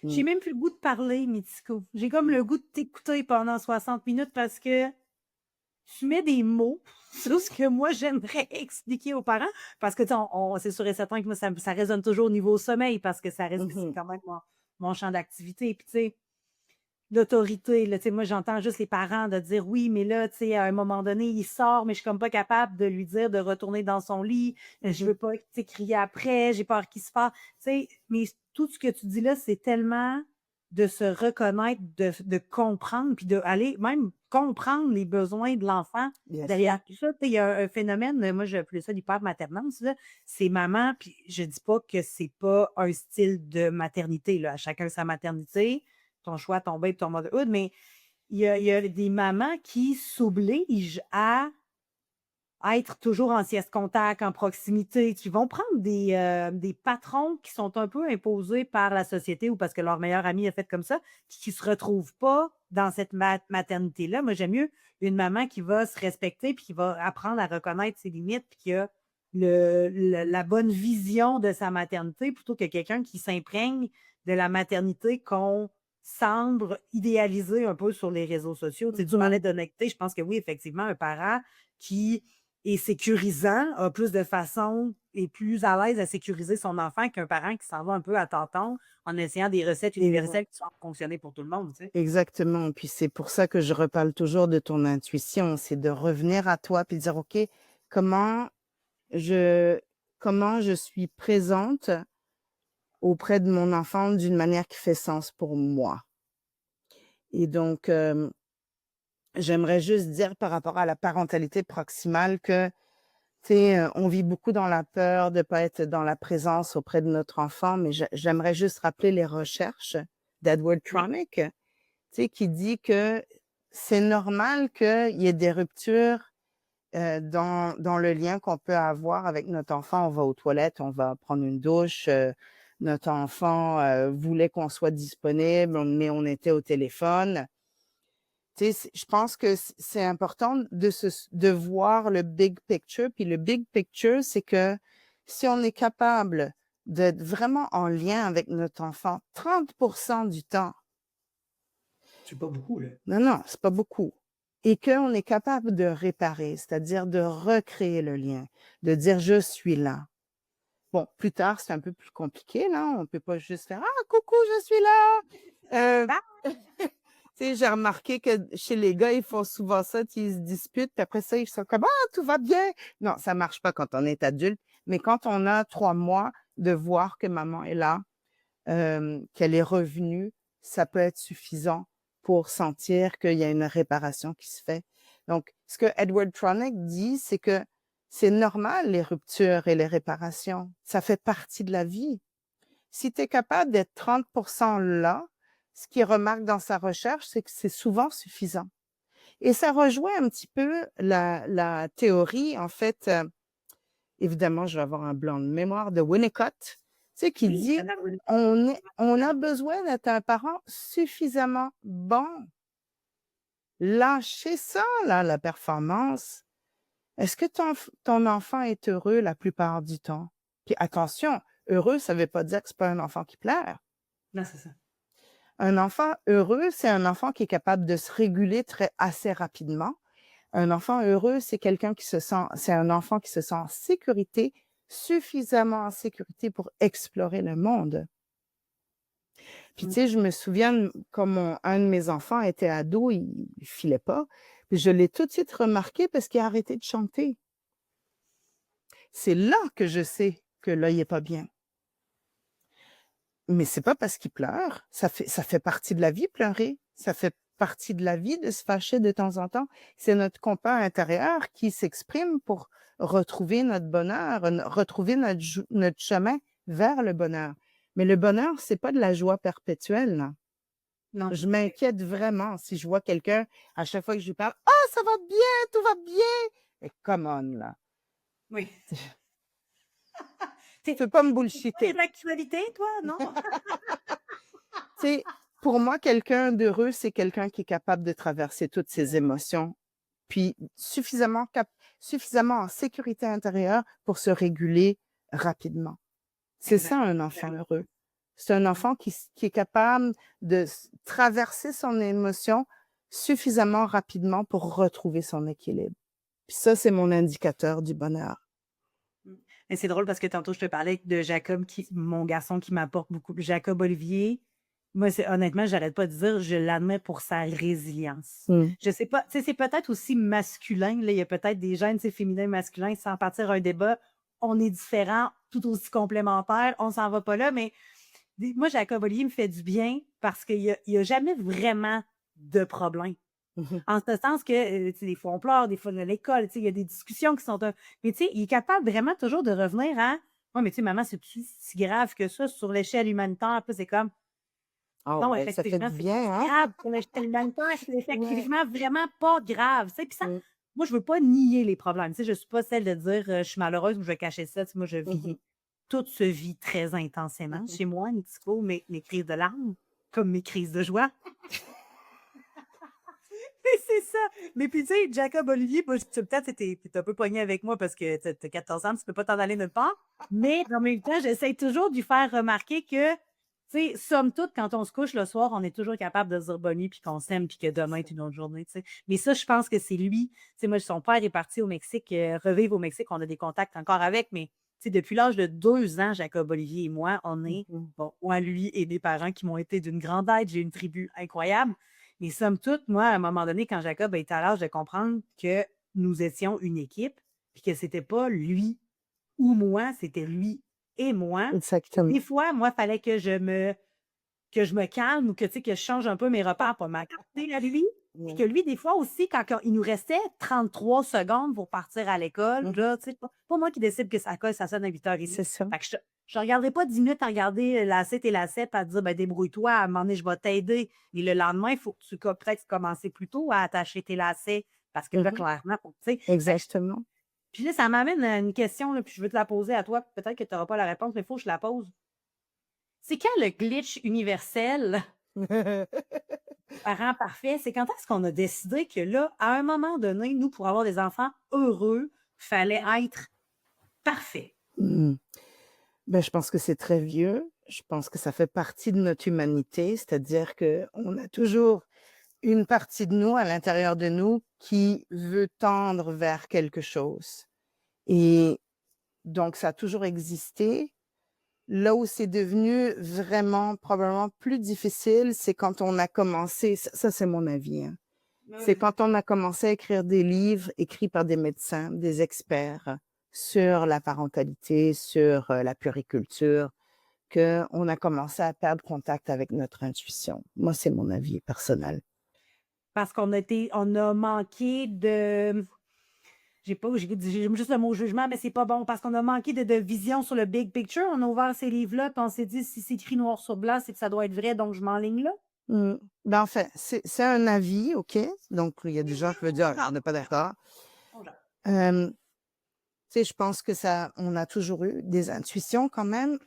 J'ai Mm. même plus le goût de parler, Mitiko. J'ai comme le goût de t'écouter pendant 60 minutes parce que tu mets des mots sur ce que moi j'aimerais expliquer aux parents. Parce que, tu sais, c'est sûr et certain que moi, ça résonne toujours au niveau sommeil parce que ça reste que c'est Mhm. quand même mon champ d'activité. Puis, tu sais, l'autorité, là, tu sais, moi, j'entends juste les parents de dire oui, mais là, tu sais, à un moment donné, il sort, mais je suis comme pas capable de lui dire de retourner dans son lit. Je veux pas, tu sais, crier après, j'ai peur qu'il se fasse. Tu sais, mais tout ce que tu dis là, c'est tellement de se reconnaître, de comprendre, puis d'aller même comprendre les besoins de l'enfant Yes. derrière tout ça. Tu sais, il y a un phénomène, moi, je appelle ça l'hypermaternance, là. C'est maman, puis je dis pas que c'est pas un style de maternité, là. À chacun sa maternité, ton choix, ton babe, ton motherhood, mais il y a des mamans qui s'obligent à être toujours en sieste contact, en proximité, qui vont prendre des patrons qui sont un peu imposés par la société ou parce que leur meilleur ami a fait comme ça, qui se retrouvent pas dans cette maternité-là. Moi, j'aime mieux une maman qui va se respecter puis qui va apprendre à reconnaître ses limites puis qui a la bonne vision de sa maternité plutôt que quelqu'un qui s'imprègne de la maternité qu'on semble idéaliser un peu sur les réseaux sociaux. Tu sais, du Mhm. mal d'honnêteté, je pense que oui, effectivement, un parent qui est sécurisant, a plus de façon et plus à l'aise à sécuriser son enfant qu'un parent qui s'en va un peu à tâtons en essayant des recettes Exact. universelles qui vont fonctionner pour tout le monde, tu sais. Exactement. Puis c'est pour ça que je reparle toujours de ton intuition. C'est de revenir à toi puis de dire, OK, comment je, comment je suis présente auprès de mon enfant d'une manière qui fait sens pour moi. Et donc, j'aimerais juste dire par rapport à la parentalité proximale que, tu sais, on vit beaucoup dans la peur de pas être dans la présence auprès de notre enfant, mais j'aimerais juste rappeler les recherches d'Edward Oui. Tronick, tu sais, qui dit que c'est normal qu'il y ait des ruptures dans le lien qu'on peut avoir avec notre enfant. On va aux toilettes, on va prendre une douche, notre enfant voulait qu'on soit disponible, mais on était au téléphone. Tu sais, je pense que c'est important de voir le big picture. Puis le big picture, c'est que si on est capable d'être vraiment en lien avec notre enfant 30% du temps, C'est pas beaucoup, là. non, non, c'est pas beaucoup. Et qu'on est capable de réparer, c'est-à-dire de recréer le lien, de dire je suis là. Bon, plus tard, c'est un peu plus compliqué, là. On peut pas juste faire ah coucou, je suis là. Ah! Tu sais, j'ai remarqué que chez les gars, ils font souvent ça, tu sais, ils se disputent, puis après ça, ils sont comme ah tout va bien. Non, ça marche pas quand on est adulte, mais quand on a 3 mois de voir que maman est là, qu'elle est revenue, ça peut être suffisant pour sentir qu'il y a une réparation qui se fait. Donc, ce que Edward Tronick dit, c'est que c'est normal les ruptures et les réparations. Ça fait partie de la vie. Si tu es capable d'être 30% là, ce qu'il remarque dans sa recherche, c'est que c'est souvent suffisant. Et ça rejoint un petit peu la théorie, en fait, évidemment, je vais avoir un blanc de mémoire, de Winnicott, tu sais, qui Oui, dit Madame Rooney. on a besoin d'être un parent suffisamment bon. Lâchez ça, là, la performance. Est-ce que ton enfant est heureux la plupart du temps? Puis attention, heureux, ça veut pas dire que c'est pas un enfant qui pleure. Non, c'est ça. Un enfant heureux, c'est un enfant qui est capable de se réguler assez rapidement. Un enfant heureux, c'est un enfant qui se sent en sécurité, suffisamment en sécurité pour explorer le monde. Puis, tu Mmh. sais, je me souviens, comme un de mes enfants était ado, il filait pas. Puis je l'ai tout de suite remarqué parce qu'il a arrêté de chanter. C'est là que je sais que là, il est pas bien. Mais c'est pas parce qu'il pleure. Ça fait partie de la vie, pleurer. Ça fait partie de la vie de se fâcher de temps en temps. C'est notre compas intérieur qui s'exprime pour retrouver notre bonheur, retrouver notre chemin vers le bonheur. Mais le bonheur, c'est pas de la joie perpétuelle, là. Non, Je tout à fait. m'inquiète vraiment si je vois quelqu'un, à chaque fois que je lui parle, « Ah, ça va bien, tout va bien! » Et come on, là. Oui. Tu Tu peux pas me es pas bullshiter. de l'actualité, toi, non? Tu sais, pour moi, quelqu'un d'heureux, c'est quelqu'un qui est capable de traverser toutes ses émotions, puis suffisamment en sécurité intérieure pour se réguler rapidement. C'est ça Exact. un enfant heureux. C'est un enfant qui est capable de traverser son émotion suffisamment rapidement pour retrouver son équilibre. Puis ça, c'est mon indicateur du bonheur. Mmh. Et c'est drôle parce que tantôt, je te parlais de Jacob, mon garçon qui m'apporte beaucoup. Jacob Olivier, moi, honnêtement, j'arrête pas de dire, je l'admets pour sa résilience. Mmh. Je sais pas, tu sais, c'est peut-être aussi masculin, là, il y a peut-être des gènes, tu sais, féminins, masculins, sans partir un débat, on est différents, tout aussi complémentaires, on s'en va pas là, mais moi, Jacob Olivier me fait du bien parce qu'il a jamais vraiment de problème. Mmh. En ce sens que, tu sais, des fois on pleure, des fois à l'école, tu sais, il y a des discussions qui sont mais tu sais, il est capable vraiment toujours de revenir à: «Ouais, mais tu sais, maman, c'est-tu si grave que ça sur l'échelle humanitaire?» Puis là, c'est comme: Ah «Non, ouais, ça fait effectivement, du c'est pas bien, si hein? grave sur l'échelle humanitaire, c'est Ouais. effectivement vraiment pas grave», tu sais? Puis ça, Mmh. moi, je veux pas nier les problèmes, tu sais, je suis pas celle de dire, «Je suis malheureuse» ou «Je vais cacher ça», tu sais, moi, Mmh. tout se vit très intensément Mmh. chez moi, un petit peu, mes crises de larmes, comme mes crises de joie. Mais c'est ça! Mais puis, tu sais, Jacob Olivier, moi, peut-être t'es un peu pogné avec moi parce que t'as 14 ans, tu peux pas t'en aller nulle part. Mais en même temps, j'essaie toujours de lui faire remarquer que, tu sais, somme toute, quand on se couche le soir, on est toujours capable de se dire bonne nuit puis qu'on s'aime puis que C'est demain ça. est une autre journée, tu sais. Mais ça, je pense que c'est lui. Tu sais, moi, son père est parti au Mexique, revivre au Mexique. On a des contacts encore avec, mais, tu sais, depuis l'âge de 2 ans, Jacob Olivier et moi, on est, Mmh. bon, moi, lui et mes parents qui m'ont été d'une grande aide. J'ai une tribu incroyable. Mais somme toute, moi, à un moment donné, quand Jacob a été à l'âge de comprendre que nous étions une équipe, puis que c'était pas lui ou moi, c'était lui et moi. Des Exactement. fois, moi, il fallait que je me calme ou que, tu sais, que je change un peu mes repères pour m'adapter à lui. Puis que Mmh. lui, des fois aussi, quand il nous restait 33 secondes pour partir à l'école, Mmh. là, tu sais, pas moi qui décide que ça colle, ça sonne à 8h30. C'est ça. Fait que je regarderai pas 10 minutes à regarder lacet tes lacets puis à te dire, ben, débrouille-toi, à un moment donné, je vais t'aider. Et le lendemain, il faut que tu peut-être commencer plus tôt à attacher tes lacets parce que là, Mmh. clairement, tu sais. Fait que Exactement. puis là, ça m'amène à une question, là, puis je veux te la poser à toi. Peut-être que tu n'auras pas la réponse, mais il faut que je la pose. C'est quand le glitch universel parent parfait, c'est quand est-ce qu'on a décidé que là, à un moment donné, nous, pour avoir des enfants heureux, fallait être parfait? Mmh. Ben, je pense que c'est très vieux. Je pense que ça fait partie de notre humanité, c'est-à-dire qu'on a toujours une partie de nous, à l'intérieur de nous, qui veut tendre vers quelque chose. Et donc, ça a toujours existé. Là où c'est devenu vraiment, probablement plus difficile, c'est quand on a commencé, ça c'est mon avis, hein. C'est Ouais. quand on a commencé à écrire des livres écrits par des médecins, des experts sur la parentalité, sur la puériculture, qu'on a commencé à perdre contact avec notre intuition. Moi, c'est mon avis personnel. Parce on a manqué de, j'aime juste le mot jugement, mais c'est pas bon, parce qu'on a manqué de vision sur le big picture. On a ouvert ces livres-là, puis on s'est dit, si c'est écrit noir sur blanc, c'est que ça doit être vrai, donc je m'enligne là. Mmh. Ben, enfin, c'est un avis, OK? Donc, il y a des gens qui veulent dire: «Ah, on n'est pas d'accord». On jase. Hem, Tu sais, je pense que on a toujours eu des intuitions quand même.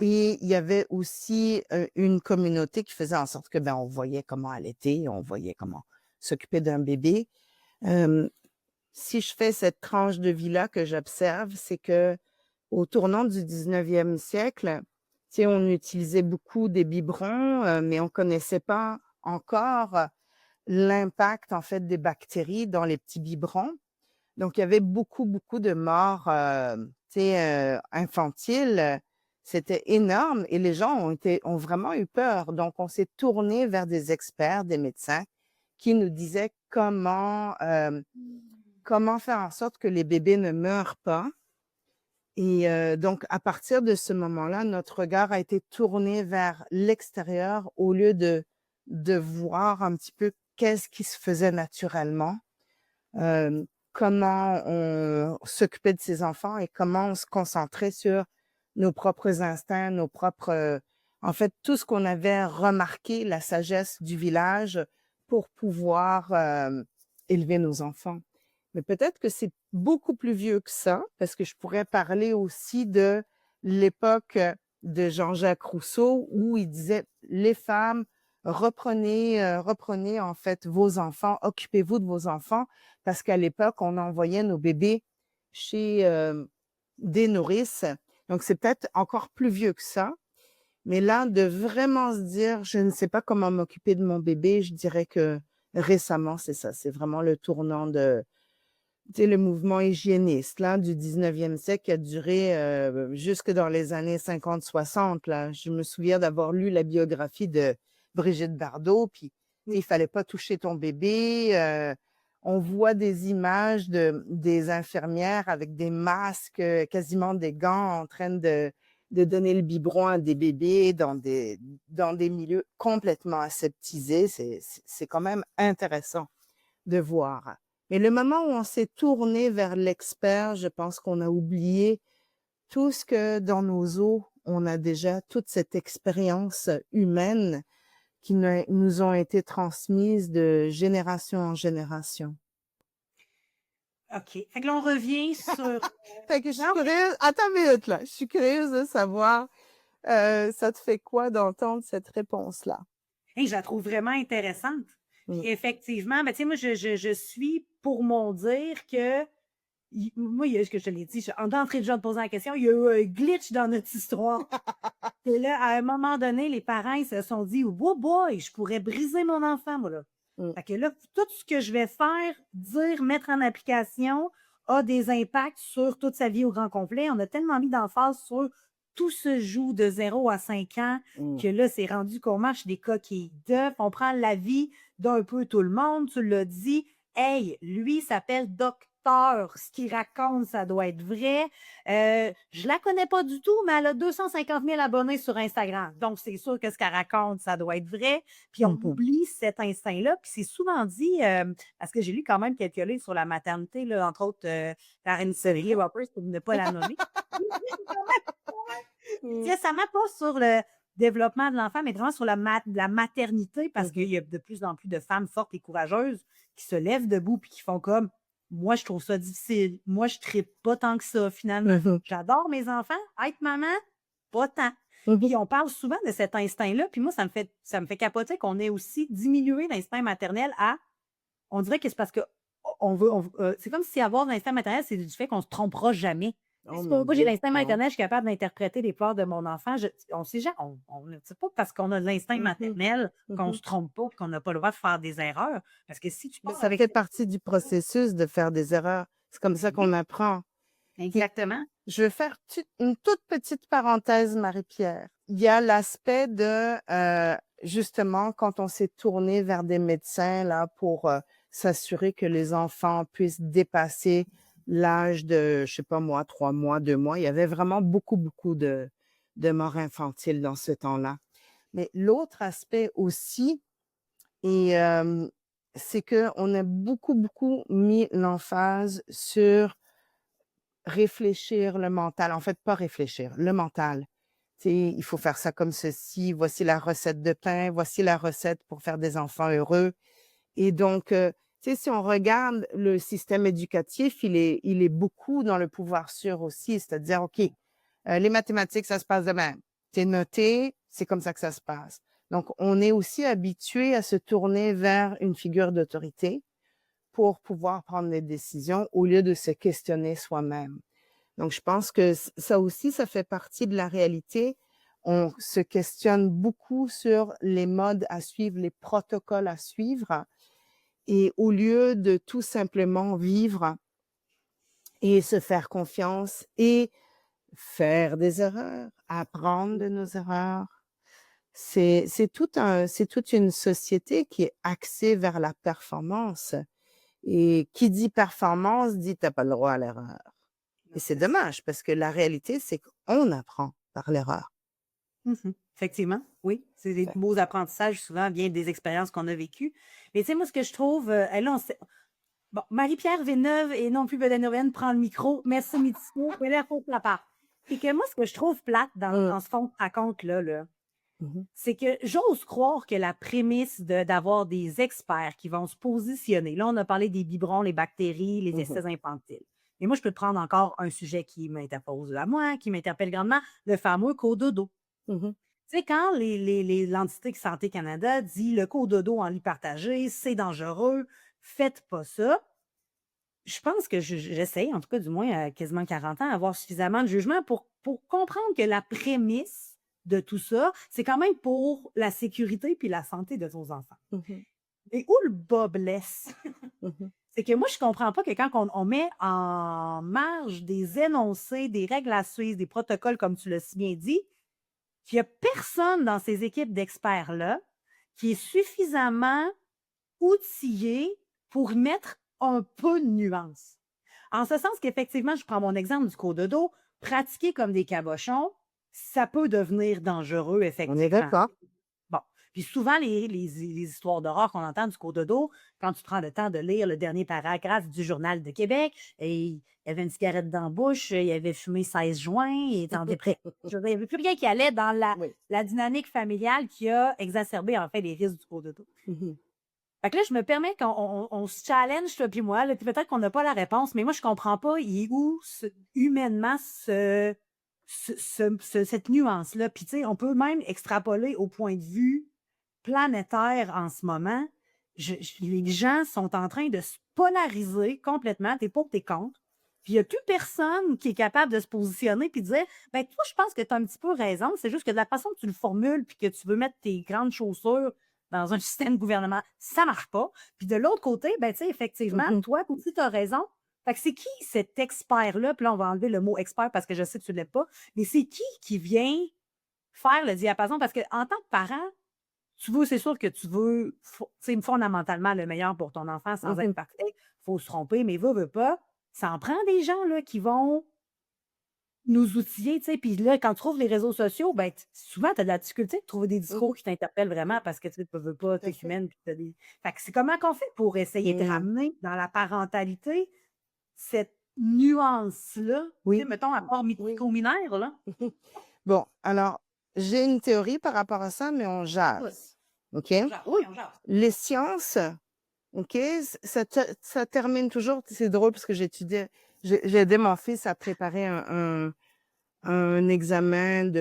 Et il y avait aussi, une communauté qui faisait en sorte que, on voyait comment allaiter, on voyait comment s'occuper d'un bébé. Hem, si je fais cette tranche de vie-là que j'observe, c'est que au tournant du 19e siècle, tu sais, on utilisait beaucoup des biberons, mais on connaissait pas encore l'impact, en fait, des bactéries dans les petits biberons. Donc, il y avait beaucoup, beaucoup de morts, tu sais, infantiles. C'était énorme et les gens ont vraiment eu peur. Donc, on s'est tourné vers des experts, des médecins qui nous disaient comment faire en sorte que les bébés ne meurent pas. Et donc, à partir de ce moment-là, notre regard a été tourné vers l'extérieur au lieu de voir un petit peu qu'est-ce qui se faisait naturellement, comment on s'occupait de ses enfants et comment on se concentrait sur nos propres instincts, en fait, tout ce qu'on avait remarqué, la sagesse du village pour pouvoir élever nos enfants. Mais peut-être que c'est beaucoup plus vieux que ça, parce que je pourrais parler aussi de l'époque de Jean-Jacques Rousseau, où il disait les femmes, reprenez en fait vos enfants, occupez-vous de vos enfants, parce qu'à l'époque, on envoyait nos bébés chez des nourrices. Donc, c'est peut-être encore plus vieux que ça. Mais là, de vraiment se dire, je ne sais pas comment m'occuper de mon bébé, je dirais que récemment, c'est ça. C'est vraiment le tournant tu sais, le mouvement hygiéniste là, du 19e siècle qui a duré jusque dans les années 50-60. Là. Je me souviens d'avoir lu la biographie de Brigitte Bardot, puis il fallait pas toucher ton bébé. On voit des images des infirmières avec des masques, quasiment des gants, en train de donner le biberon à des bébés dans des milieux complètement aseptisés. C'est quand même intéressant de voir. Mais le moment où on s'est tourné vers l'expert, je pense qu'on a oublié tout ce que dans nos os, on a déjà toute cette expérience humaine qui nous ont été transmises de génération en génération. OK. Fait que là, on revient sur... Fait que je suis curieuse, attends une minute là, je suis curieuse de savoir, ça te fait quoi d'entendre cette réponse-là? Hey, je la trouve vraiment intéressante. Puis effectivement, ben, tu sais, moi, je suis pour mon dire que moi, ce que je te l'ai dit, en d'entrée de jeu, en te posant la question, il y a eu un glitch dans notre histoire. Et là, à un moment donné, les parents, ils se sont dit, oh boy, je pourrais briser mon enfant, moi, là. Fait que là, tout ce que je vais faire, dire, mettre en application, a des impacts sur toute sa vie au grand complet. On a tellement mis d'emphase sur tout se joue de 0 à 5 ans que là, c'est rendu qu'on marche des coquilles d'œufs. On prend la vie d'un peu tout le monde. Tu l'as dit. Hey, lui s'appelle Docteur. Ce qu'il raconte, ça doit être vrai. Je la connais pas du tout, mais elle a 250 000 abonnés sur Instagram. Donc, c'est sûr que ce qu'elle raconte, ça doit être vrai. Puis, on oublie cet instinct-là. Puis, c'est souvent dit, parce que j'ai lu quand même quelques livres sur la maternité, là, entre autres, par une série Roberts, pour ne pas la nommer. Ça m'a pas sur le développement de l'enfant, mais vraiment sur la maternité, parce qu'il y a de plus en plus de femmes fortes et courageuses qui se lèvent debout puis qui font comme moi, je trouve ça difficile. Moi, je trippe pas tant que ça, finalement. J'adore mes enfants. Être maman, pas tant. Puis on parle souvent de cet instinct-là. Puis moi, ça me fait capoter qu'on ait aussi diminué l'instinct maternel à. On dirait que c'est parce que c'est comme si avoir l'instinct maternel, c'est du fait qu'on se trompera jamais. Moi, j'ai l'instinct maternel, je suis capable d'interpréter les pleurs de mon enfant. On sait jamais, c'est pas parce qu'on a l'instinct maternel qu'on se trompe pas, qu'on n'a pas le droit de faire des erreurs. Parce que si tu Mais ça fait partie du processus de faire des erreurs. C'est comme ça qu'on apprend. Exactement. Je vais faire une toute petite parenthèse, Marie-Pierre. Il y a l'aspect de, justement, quand on s'est tourné vers des médecins là pour s'assurer que les enfants puissent dépasser l'âge de, je sais pas moi, 3 mois, 2 mois. Il y avait vraiment beaucoup, beaucoup de morts infantiles dans ce temps-là. Mais l'autre aspect aussi, c'est qu'on a beaucoup, beaucoup mis l'emphase sur réfléchir le mental. En fait, pas réfléchir, le mental. Tu sais, il faut faire ça comme ceci, voici la recette de pain, voici la recette pour faire des enfants heureux. Et donc, tu sais, si on regarde le système éducatif, il est beaucoup dans le pouvoir sûr aussi, c'est-à-dire, OK, les mathématiques, ça se passe de même. C'est noté, c'est comme ça que ça se passe. Donc, on est aussi habitué à se tourner vers une figure d'autorité pour pouvoir prendre des décisions au lieu de se questionner soi-même. Donc, je pense que ça aussi, ça fait partie de la réalité. On se questionne beaucoup sur les modes à suivre, les protocoles à suivre, et au lieu de tout simplement vivre et se faire confiance et faire des erreurs, apprendre de nos erreurs. C'est toute une société qui est axée vers la performance. Et qui dit performance dit t'as pas le droit à l'erreur. Non, Et c'est c'est ça. dommage parce que la réalité, c'est qu'on apprend par l'erreur. Effectivement, oui. C'est des Fait beaux apprentissages, souvent, viennent des expériences qu'on a vécues. Mais tu sais, moi, ce que je trouve, là, bon, Marie-Pierre Villeneuve et non plus Bedanovenne prend le micro. Merci, Mitsuko. Mais là, faut la part. Et que moi, ce que je trouve plate dans ce fond de raconte-là, Mmh. c'est que j'ose croire que la prémisse d'avoir des experts qui vont se positionner. Là, on a parlé des biberons, les bactéries, les Mmh. essais infantiles. Mais moi, je peux te prendre encore un sujet qui m'interpose à moi, qui m'interpelle grandement, le fameux cododo. Mmh. Tu sais, quand l'entité Santé Canada dit le cododo en lit partagé, c'est dangereux, faites pas ça. Je pense que j'essaye, en tout cas, du moins à quasiment 40 ans, avoir suffisamment de jugement pour comprendre que la prémisse de tout ça, c'est quand même pour la sécurité puis la santé de nos enfants. Mmh. Et où le bas blesse, Mmh. c'est que moi, je comprends pas que quand on met en marge des énoncés, des règles à suivre, des protocoles, comme tu l'as si bien dit, qu'il y a personne dans ces équipes d'experts-là qui est suffisamment outillé pour mettre un peu de nuance. En ce sens qu'effectivement, je prends mon exemple du cododo, pratiquer comme des cabochons, ça peut devenir dangereux, On est effectivement. d'accord. Bon. Puis souvent, les histoires d'horreur qu'on entend du cododo, quand tu prends le temps de lire le dernier paragraphe du Journal de Québec, et il y avait une cigarette dans la bouche, il avait fumé 16 joints, il était en dépression. Je veux dire, il n'y avait plus rien qui allait dans Oui. la dynamique familiale qui a exacerbé, en fait, les risques du cododo. Mmh. Fait que là, je me permets qu'on se challenge, toi puis moi, là, puis peut-être qu'on n'a pas la réponse, mais moi, je comprends pas, il est où, humainement, cette nuance-là. Puis, tu sais, on peut même extrapoler au point de vue planétaire en ce moment. Les gens sont en train de se polariser complètement. T'es pour, t'es contre. Puis, il n'y a plus personne qui est capable de se positionner puis de dire, ben, toi, je pense que tu as un petit peu raison. C'est juste que de la façon que tu le formules puis que tu veux mettre tes grandes chaussures dans un système de gouvernement, ça marche pas. Puis de l'autre côté, ben, tu sais, effectivement, Mmh. toi aussi, tu as raison. Fait que c'est qui cet expert-là? Puis là, on va enlever le mot expert parce que je sais que tu ne l'aimes pas. Mais c'est qui vient faire le diapason? Parce qu'en tant que parent, c'est sûr que tu veux, tu sais, fondamentalement le meilleur pour ton enfant sans être Mmh. parfait. Faut se tromper, mais veut pas. Ça en prend des gens, là, qui vont nous outiller, tu sais. Puis là, quand tu trouves les réseaux sociaux, ben, souvent, tu as de la difficulté de trouver des Mmh. discours qui t'interpellent vraiment parce que tu veux pas, Tout à tu es fait. humaine. Puis fait que c'est comment qu'on fait pour essayer de Mmh. ramener dans la parentalité cette nuance-là, tu sais, Oui, mettons, à part oui. mythico-minaire, là. Bon, alors, j'ai une théorie par rapport à ça, mais on Écoute, jase. OK? on jase, oui, on jase. Les sciences, OK, ça termine toujours, c'est drôle parce que j'ai aidé mon fils à préparer un examen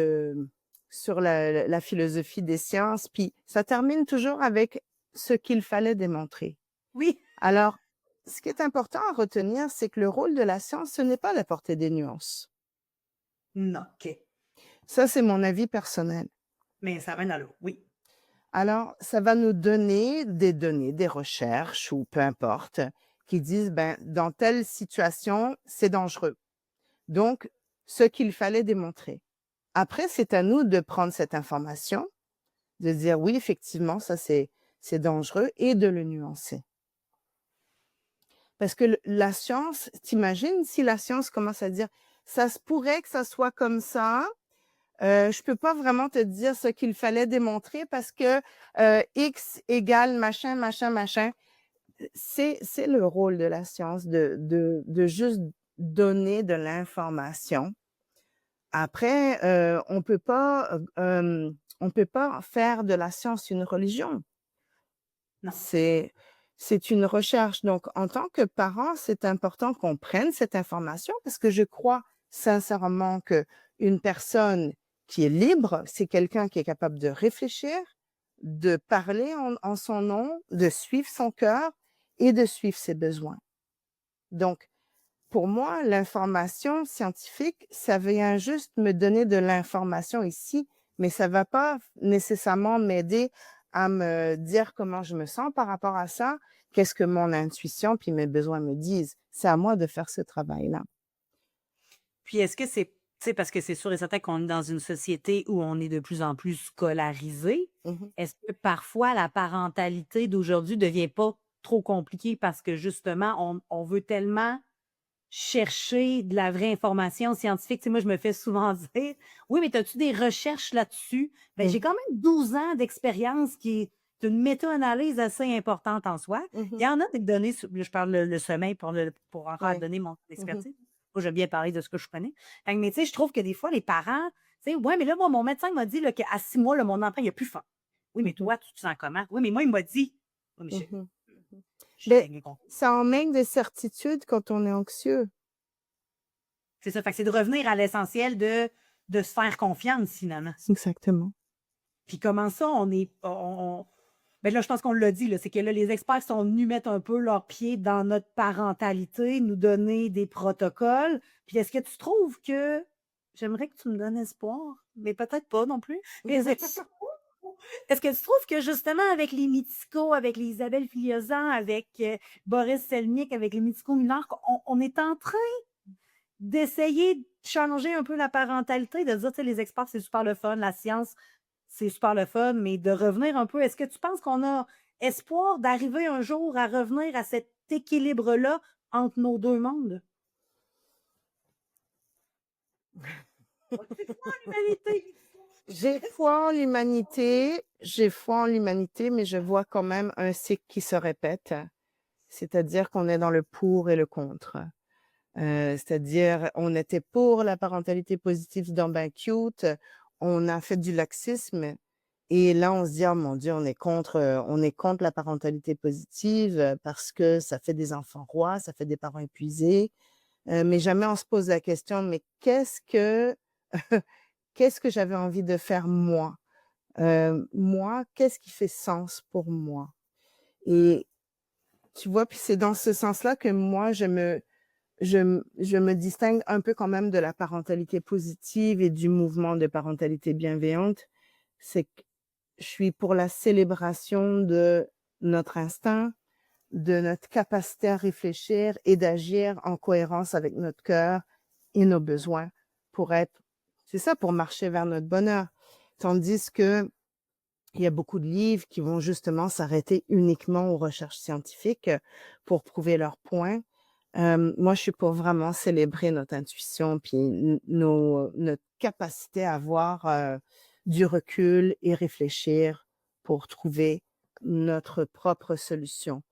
sur la philosophie des sciences, puis ça termine toujours avec ce qu'il fallait démontrer. Oui. Alors, ce qui est important à retenir, c'est que le rôle de la science, ce n'est pas d'apporter des nuances. Non, OK. Ça, c'est mon avis personnel. Mais ça mène à l'eau, oui. Alors, ça va nous donner, des recherches ou peu importe, qui disent, ben, dans telle situation, c'est dangereux. Donc, ce qu'il fallait démontrer. Après, c'est à nous de prendre cette information, de dire oui, effectivement, ça c'est dangereux et de le nuancer. Parce que la science, t'imagines si la science commence à dire ça se pourrait que ça soit comme ça, je peux pas vraiment te dire ce qu'il fallait démontrer parce que X égale machin, machin, machin. C'est le rôle de la science de juste donner de l'information. Après, on peut pas faire de la science une religion. Non. C'est une recherche. Donc, en tant que parent, c'est important qu'on prenne cette information parce que je crois sincèrement que une personne qui est libre, c'est quelqu'un qui est capable de réfléchir, de parler en son nom, de suivre son cœur et de suivre ses besoins. Donc, pour moi, l'information scientifique, ça vient juste me donner de l'information ici, mais ça va pas nécessairement m'aider à me dire comment je me sens par rapport à ça, qu'est-ce que mon intuition puis mes besoins me disent. C'est à moi de faire ce travail-là. Puis est-ce que c'est, tu sais, parce que c'est sûr et certain qu'on est dans une société où on est de plus en plus scolarisé. Mhm. Est-ce que parfois la parentalité d'aujourd'hui devient pas trop compliquée parce que justement, on veut tellement chercher de la vraie information scientifique? Tu sais, moi, je me fais souvent dire, oui, mais as-tu des recherches là-dessus? Ben, j'ai Mhm. quand même 12 ans d'expérience qui est une méta-analyse assez importante en soi. Il Mhm. y en a des données, je parle le sommeil pour encore Ouais. donner mon Mhm. expertise. Moi, j'aime bien parler de ce que je connais. Fait que, mais tu sais, je trouve que des fois, les parents, tu sais, ouais, mais là, moi, mon médecin m'a dit là, qu'à 6 mois, là, mon enfant, il a plus faim. Oui, mais Mhm. toi, tu te sens comment? Oui, mais moi, il m'a dit. Oui, mais Mhm. j'ai Mais rien compris. ça emmène des certitudes quand on est anxieux. C'est ça. Fait que c'est de revenir à l'essentiel de se faire confiance, finalement. Exactement. Puis comment ça, on est. Ben là, je pense qu'on l'a dit, là, c'est que là, les experts sont venus mettre un peu leurs pieds dans notre parentalité, nous donner des protocoles. Puis est-ce que tu trouves que. J'aimerais que tu me donnes espoir, mais peut-être pas non plus. Mais est-ce que tu trouves que justement avec les Mythico, avec les Isabelle Filiosan, avec Boris Selnick, avec les Mythico Mineurs, on est en train d'essayer de changer un peu la parentalité, de dire, tu sais, les experts, c'est super le fun, la science, c'est super le fun, mais de revenir un peu, est-ce que tu penses qu'on a espoir d'arriver un jour à revenir à cet équilibre-là entre nos deux mondes? C'est quoi l'humanité? J'ai foi en l'humanité, mais je vois quand même un cycle qui se répète, c'est-à-dire qu'on est dans le pour et le contre. C'est-à-dire, on était pour la parentalité positive dans Ben Cute, on a fait du laxisme, et là, on se dit, oh mon Dieu, on est contre la parentalité positive parce que ça fait des enfants rois, ça fait des parents épuisés, mais jamais on se pose la question, mais qu'est-ce que j'avais envie de faire moi? Moi, qu'est-ce qui fait sens pour moi? Et tu vois, puis c'est dans ce sens-là que moi, je me distingue un peu quand même de la parentalité positive et du mouvement de parentalité bienveillante. C'est que je suis pour la célébration de notre instinct, de notre capacité à réfléchir et d'agir en cohérence avec notre cœur et nos besoins c'est ça, pour marcher vers notre bonheur. Tandis que il y a beaucoup de livres qui vont justement s'arrêter uniquement aux recherches scientifiques pour prouver leurs points. Moi, je suis pour vraiment célébrer notre intuition puis notre capacité à avoir du recul et réfléchir pour trouver notre propre solution.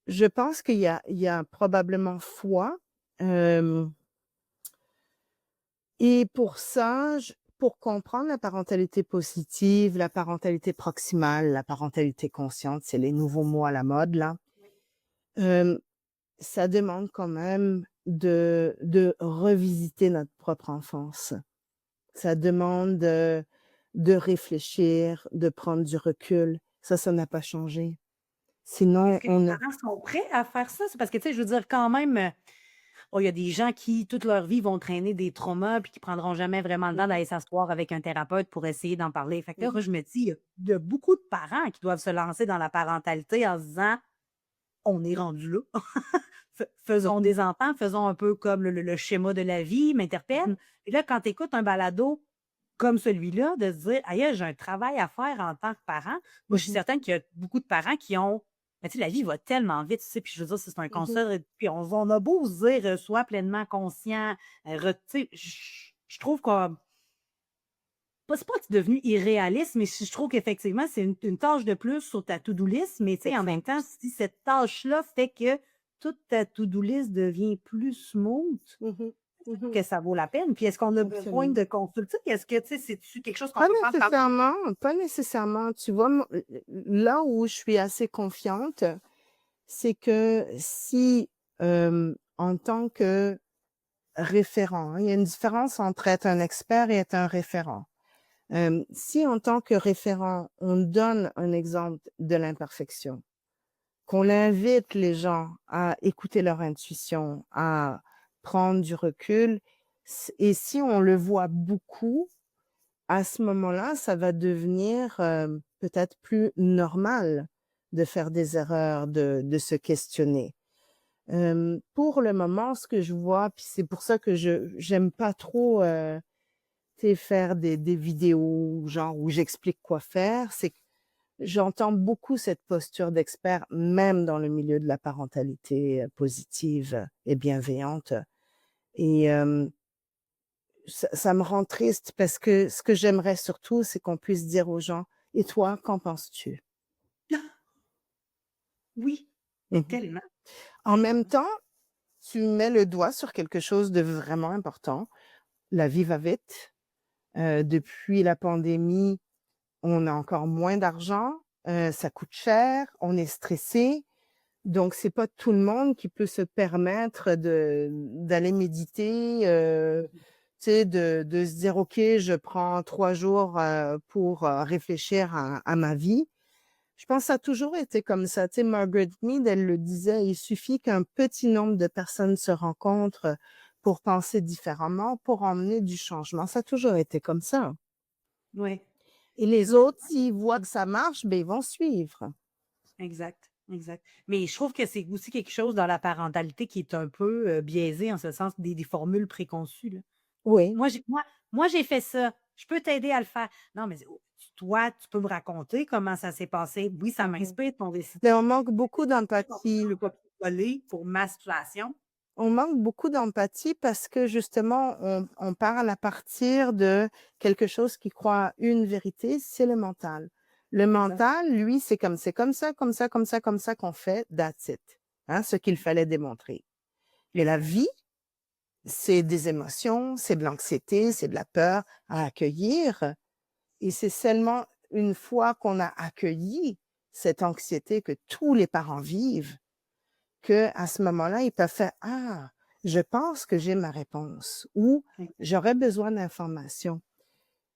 Je pense il y a probablement foi. euh, et pour ça, pour comprendre la parentalité positive, la parentalité proximale, la parentalité consciente, c'est les nouveaux mots à la mode, là. euh, Ça demande quand même de revisiter notre propre enfance. Ça demande de réfléchir, de prendre du recul. Ça n'a pas changé. Sinon, Est-ce que les parents sont prêts à faire ça? C'est parce que, tu sais, je veux dire, quand même, oh, il y a des gens qui, toute leur vie, vont traîner des traumas puis qui prendront jamais vraiment le temps d'aller s'asseoir avec un thérapeute pour essayer d'en parler. Fait que là, Mhm. je me dis, il y a beaucoup de parents qui doivent se lancer dans la parentalité en se disant, on est rendu là. Faisons des enfants, faisons un peu comme le schéma de la vie m'interpelle. Mhm. Et là, quand tu écoutes un balado comme celui-là, de se dire, aïe, j'ai un travail à faire en tant que parent. Moi, je suis Mhm. certaine qu'il y a beaucoup de parents qui ont, mais tu sais, la vie va tellement vite, tu sais, puis je veux dire, c'est un Mhm. constat, puis on a beau se dire, sois pleinement conscient, tu sais, je trouve que, c'est pas que c'est devenu irréaliste, mais je trouve qu'effectivement, c'est une tâche de plus sur ta to-do list, mais tu sais, en même temps, si cette tâche-là fait que toute ta to-do list devient plus smooth, Mhm. Mhm. que ça vaut la peine. Puis est-ce qu'on a besoin Absolument. de consulter? Est-ce que, tu sais, c'est-tu quelque chose qu'on Pas peut faire quand nécessairement, pas nécessairement. Tu vois, là où je suis assez confiante, c'est que si, en tant que référent, hein, il y a une différence entre être un expert et être un référent. Si en tant que référent, on donne un exemple de l'imperfection, qu'on invite les gens à écouter leur intuition, à prendre du recul. Et si on le voit beaucoup, à ce moment-là, ça va devenir peut-être plus normal de faire des erreurs, de se questionner. Pour le moment, ce que je vois, puis c'est pour ça que j'aime pas trop tu sais, faire des vidéos genre où j'explique quoi faire, c'est que j'entends beaucoup cette posture d'expert, même dans le milieu de la parentalité positive et bienveillante. Et ça me rend triste parce que ce que j'aimerais surtout, c'est qu'on puisse dire aux gens, et toi, qu'en penses-tu? Oui, Mhm. tellement, En même tellement. temps, tu mets le doigt sur quelque chose de vraiment important. La vie va vite. Depuis la pandémie, on a encore moins d'argent, ça coûte cher, on est stressé. Donc, c'est pas tout le monde qui peut se permettre d'aller méditer, tu sais, de se dire, OK, je prends 3 jours pour réfléchir à ma vie. Je pense que ça a toujours été comme ça. Tu sais, Margaret Mead, elle le disait, il suffit qu'un petit nombre de personnes se rencontrent pour penser différemment, pour emmener du changement. Ça a toujours été comme ça. Oui, Et les autres, s'ils voient que ça marche, ben, ils vont suivre. exact, exact. Mais je trouve que c'est aussi quelque chose dans la parentalité qui est un peu biaisé en ce sens des formules préconçues, là. Oui. Moi, j'ai fait ça. Je peux t'aider à le faire. Non, mais toi, tu peux me raconter comment ça s'est passé. Oui, ça Mhm. m'inspire ton récit. Mais on manque beaucoup On d'empathie. le copier-coller pour ma situation. On manque beaucoup d'empathie parce que justement, on parle à partir de quelque chose qui croit à une vérité, c'est le mental. Le Exact. mental, lui, c'est comme ça, comme ça, comme ça, comme ça qu'on fait, that's it. Hein, ce qu'il fallait démontrer. Mais la Exact. vie, c'est des émotions, c'est de l'anxiété, c'est de la peur à accueillir. Et c'est seulement une fois qu'on a accueilli cette anxiété que tous les parents vivent, que à ce moment-là, ils peuvent faire ah, je pense que j'ai ma réponse ou Exact. j'aurais besoin d'informations.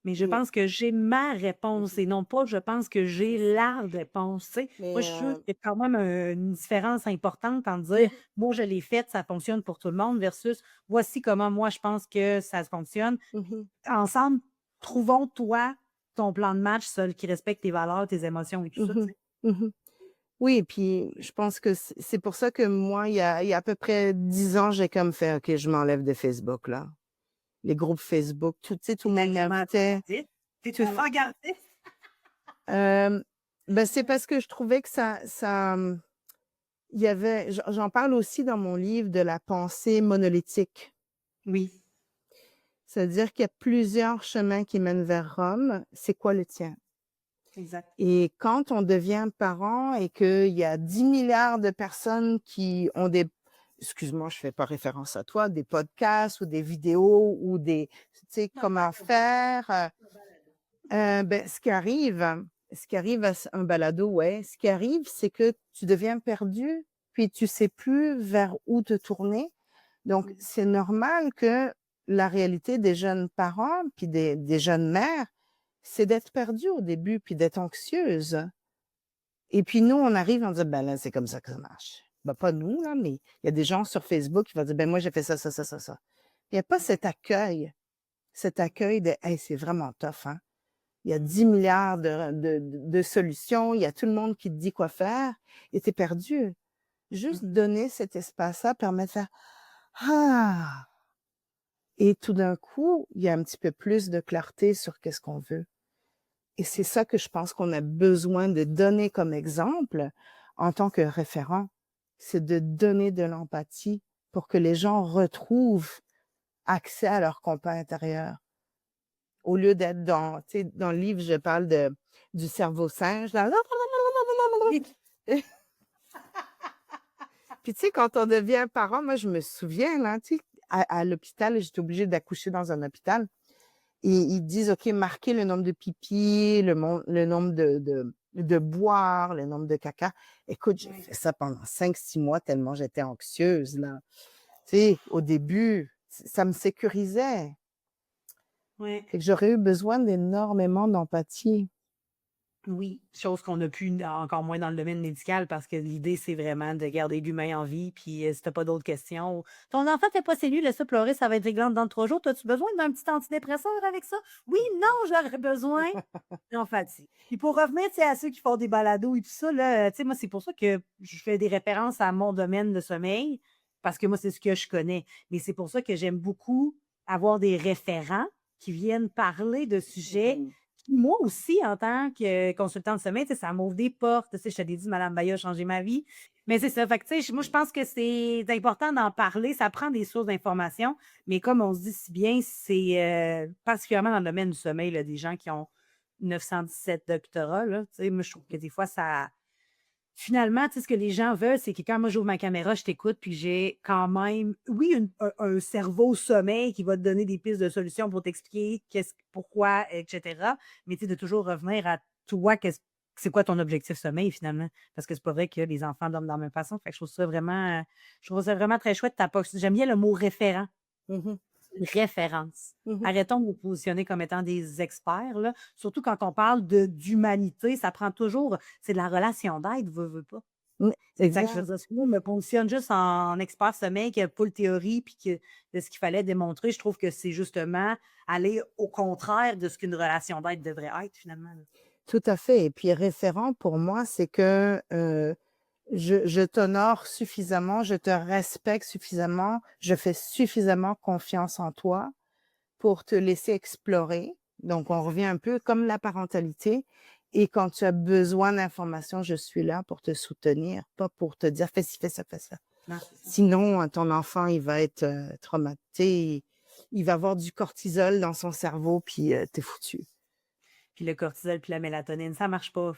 Mais je Et pense que j'ai ma réponse Mhm. et non pas je pense que C'est j'ai ça. la réponse. Tu sais, moi, Mais je suis sûre qu'il y a quand même une différence importante en dire Mhm. moi, je l'ai faite, ça fonctionne pour tout le monde versus voici comment moi je pense que ça fonctionne. Mhm. Ensemble, trouvons toi ton plan de match seul qui respecte tes valeurs, tes émotions et tout ça, tu Mhm. sais. Mhm. Oui, et puis je pense que c'est pour ça que moi, il y a à peu près 10 ans, j'ai comme fait, OK, je m'enlève de Facebook, là. Les groupes Facebook, tout, tu sais, tout le T'étais monde vraiment m'invitait. avantagiste. T'es-tu Tout, regardiste? euh, ben, c'est parce que je trouvais que il y avait, j'en parle aussi dans mon livre de la pensée monolithique. Oui, C'est-à-dire qu'il y a plusieurs chemins qui mènent vers Rome. C'est quoi le tien? exact. Et quand on devient parent et qu'il y a 10 milliards de personnes qui ont excuse-moi, je fais pas référence à toi, des podcasts ou des vidéos ou tu sais, comment faire, ben, ce qui arrive un balado, ouais, ce qui arrive, c'est que tu deviens perdu, puis tu sais plus vers où te tourner. Donc, c'est normal que la réalité des jeunes parents, puis des jeunes mères, c'est d'être perdu au début, puis d'être anxieuse. Et puis nous, on arrive en disant, ben là, c'est comme ça que ça marche. Ben, pas nous, là, mais il y a des gens sur Facebook qui vont dire, ben moi, j'ai fait ça, ça, ça, ça, ça. Il n'y a pas cet accueil de, hey, c'est vraiment tough, hein. Il y a 10 milliards de solutions, il y a tout le monde qui te dit quoi faire, et t'es perdu. Juste Mhm. donner cet espace-là permet de faire, ah! Et tout d'un coup, il y a un petit peu plus de clarté sur qu'est-ce qu'on veut. Et c'est ça que je pense qu'on a besoin de donner comme exemple en tant que référent. C'est de donner de l'empathie pour que les gens retrouvent accès à leur compas intérieur. Au lieu d'être tu sais, dans le livre, je parle du cerveau singe, là. Puis tu sais, quand on devient parent, moi, je me souviens, là, tu sais, à l'hôpital, j'étais obligée d'accoucher dans un hôpital. Et ils disent, OK, marquez le nombre de pipi, le nombre de boire, le nombre de caca. Écoute, j'ai Oui, fait ça pendant 5, 6 mois tellement j'étais anxieuse, là. Tu sais, au début, ça me sécurisait. oui. Fait que j'aurais eu besoin d'énormément d'empathie. Oui, chose qu'on a pu encore moins dans le domaine médical parce que l'idée, c'est vraiment de garder l'humain en vie. Puis si t'as pas d'autres questions, ton enfant fait pas ses nuits, laisse ça pleurer, ça va être réglant dans 3 jours. As-tu besoin d'un petit antidépresseur avec ça? Oui, non, j'aurais besoin. En fait, puis pour revenir, tu sais, à ceux qui font des balados et tout ça, là, tu sais, moi, c'est pour ça que je fais des références à mon domaine de sommeil, parce que moi, c'est ce que je connais. Mais c'est pour ça que j'aime beaucoup avoir des référents qui viennent parler de sujets. Mhm. Moi aussi, en tant que consultante de sommeil, tu sais, ça m'ouvre des portes. Tu sais, je t'ai dit, Madame Baya a changé ma vie. Mais c'est ça. Fait que, tu sais, moi, je pense que c'est important d'en parler. Ça prend des sources d'informations. Mais comme on se dit si bien, c'est particulièrement dans le domaine du sommeil, là, des gens qui ont 917 doctorats, là, tu sais, moi, je trouve que des fois, ça. Finalement, tu sais, ce que les gens veulent, c'est que quand moi j'ouvre ma caméra, je t'écoute, puis j'ai quand même, oui, un cerveau sommeil qui va te donner des pistes de solutions pour t'expliquer pourquoi, etc. Mais tu sais, de toujours revenir à toi, c'est quoi ton objectif sommeil finalement? Parce que c'est pas vrai que les enfants dorment de la même façon. Fait que je trouve ça vraiment très chouette ta poste. J'aime bien le mot référent. Mhm. Une référence. Mhm. Arrêtons de nous positionner comme étant des experts, là. Surtout quand on parle d'humanité, ça prend toujours, c'est de la relation d'aide, veux pas. Mm, C'est ça que je veux exact. dire. Si moi, je me positionne juste en expert sommeil, qui a pas le théorie, puis que de ce qu'il fallait démontrer, je trouve que c'est justement aller au contraire de ce qu'une relation d'aide devrait être, finalement, là. Tout à fait. Et puis référent pour moi, c'est que je t'honore suffisamment, je te respecte suffisamment, je fais suffisamment confiance en toi pour te laisser explorer. Donc, on revient un peu comme la parentalité. Et quand tu as besoin d'informations, je suis là pour te soutenir, pas pour te dire fais ci, fais ça, fais ça. Non, c'est ça. Sinon, ton enfant, il va être traumatisé, il va avoir du cortisol dans son cerveau, puis t'es foutu. Puis le cortisol puis la mélatonine, ça marche pas.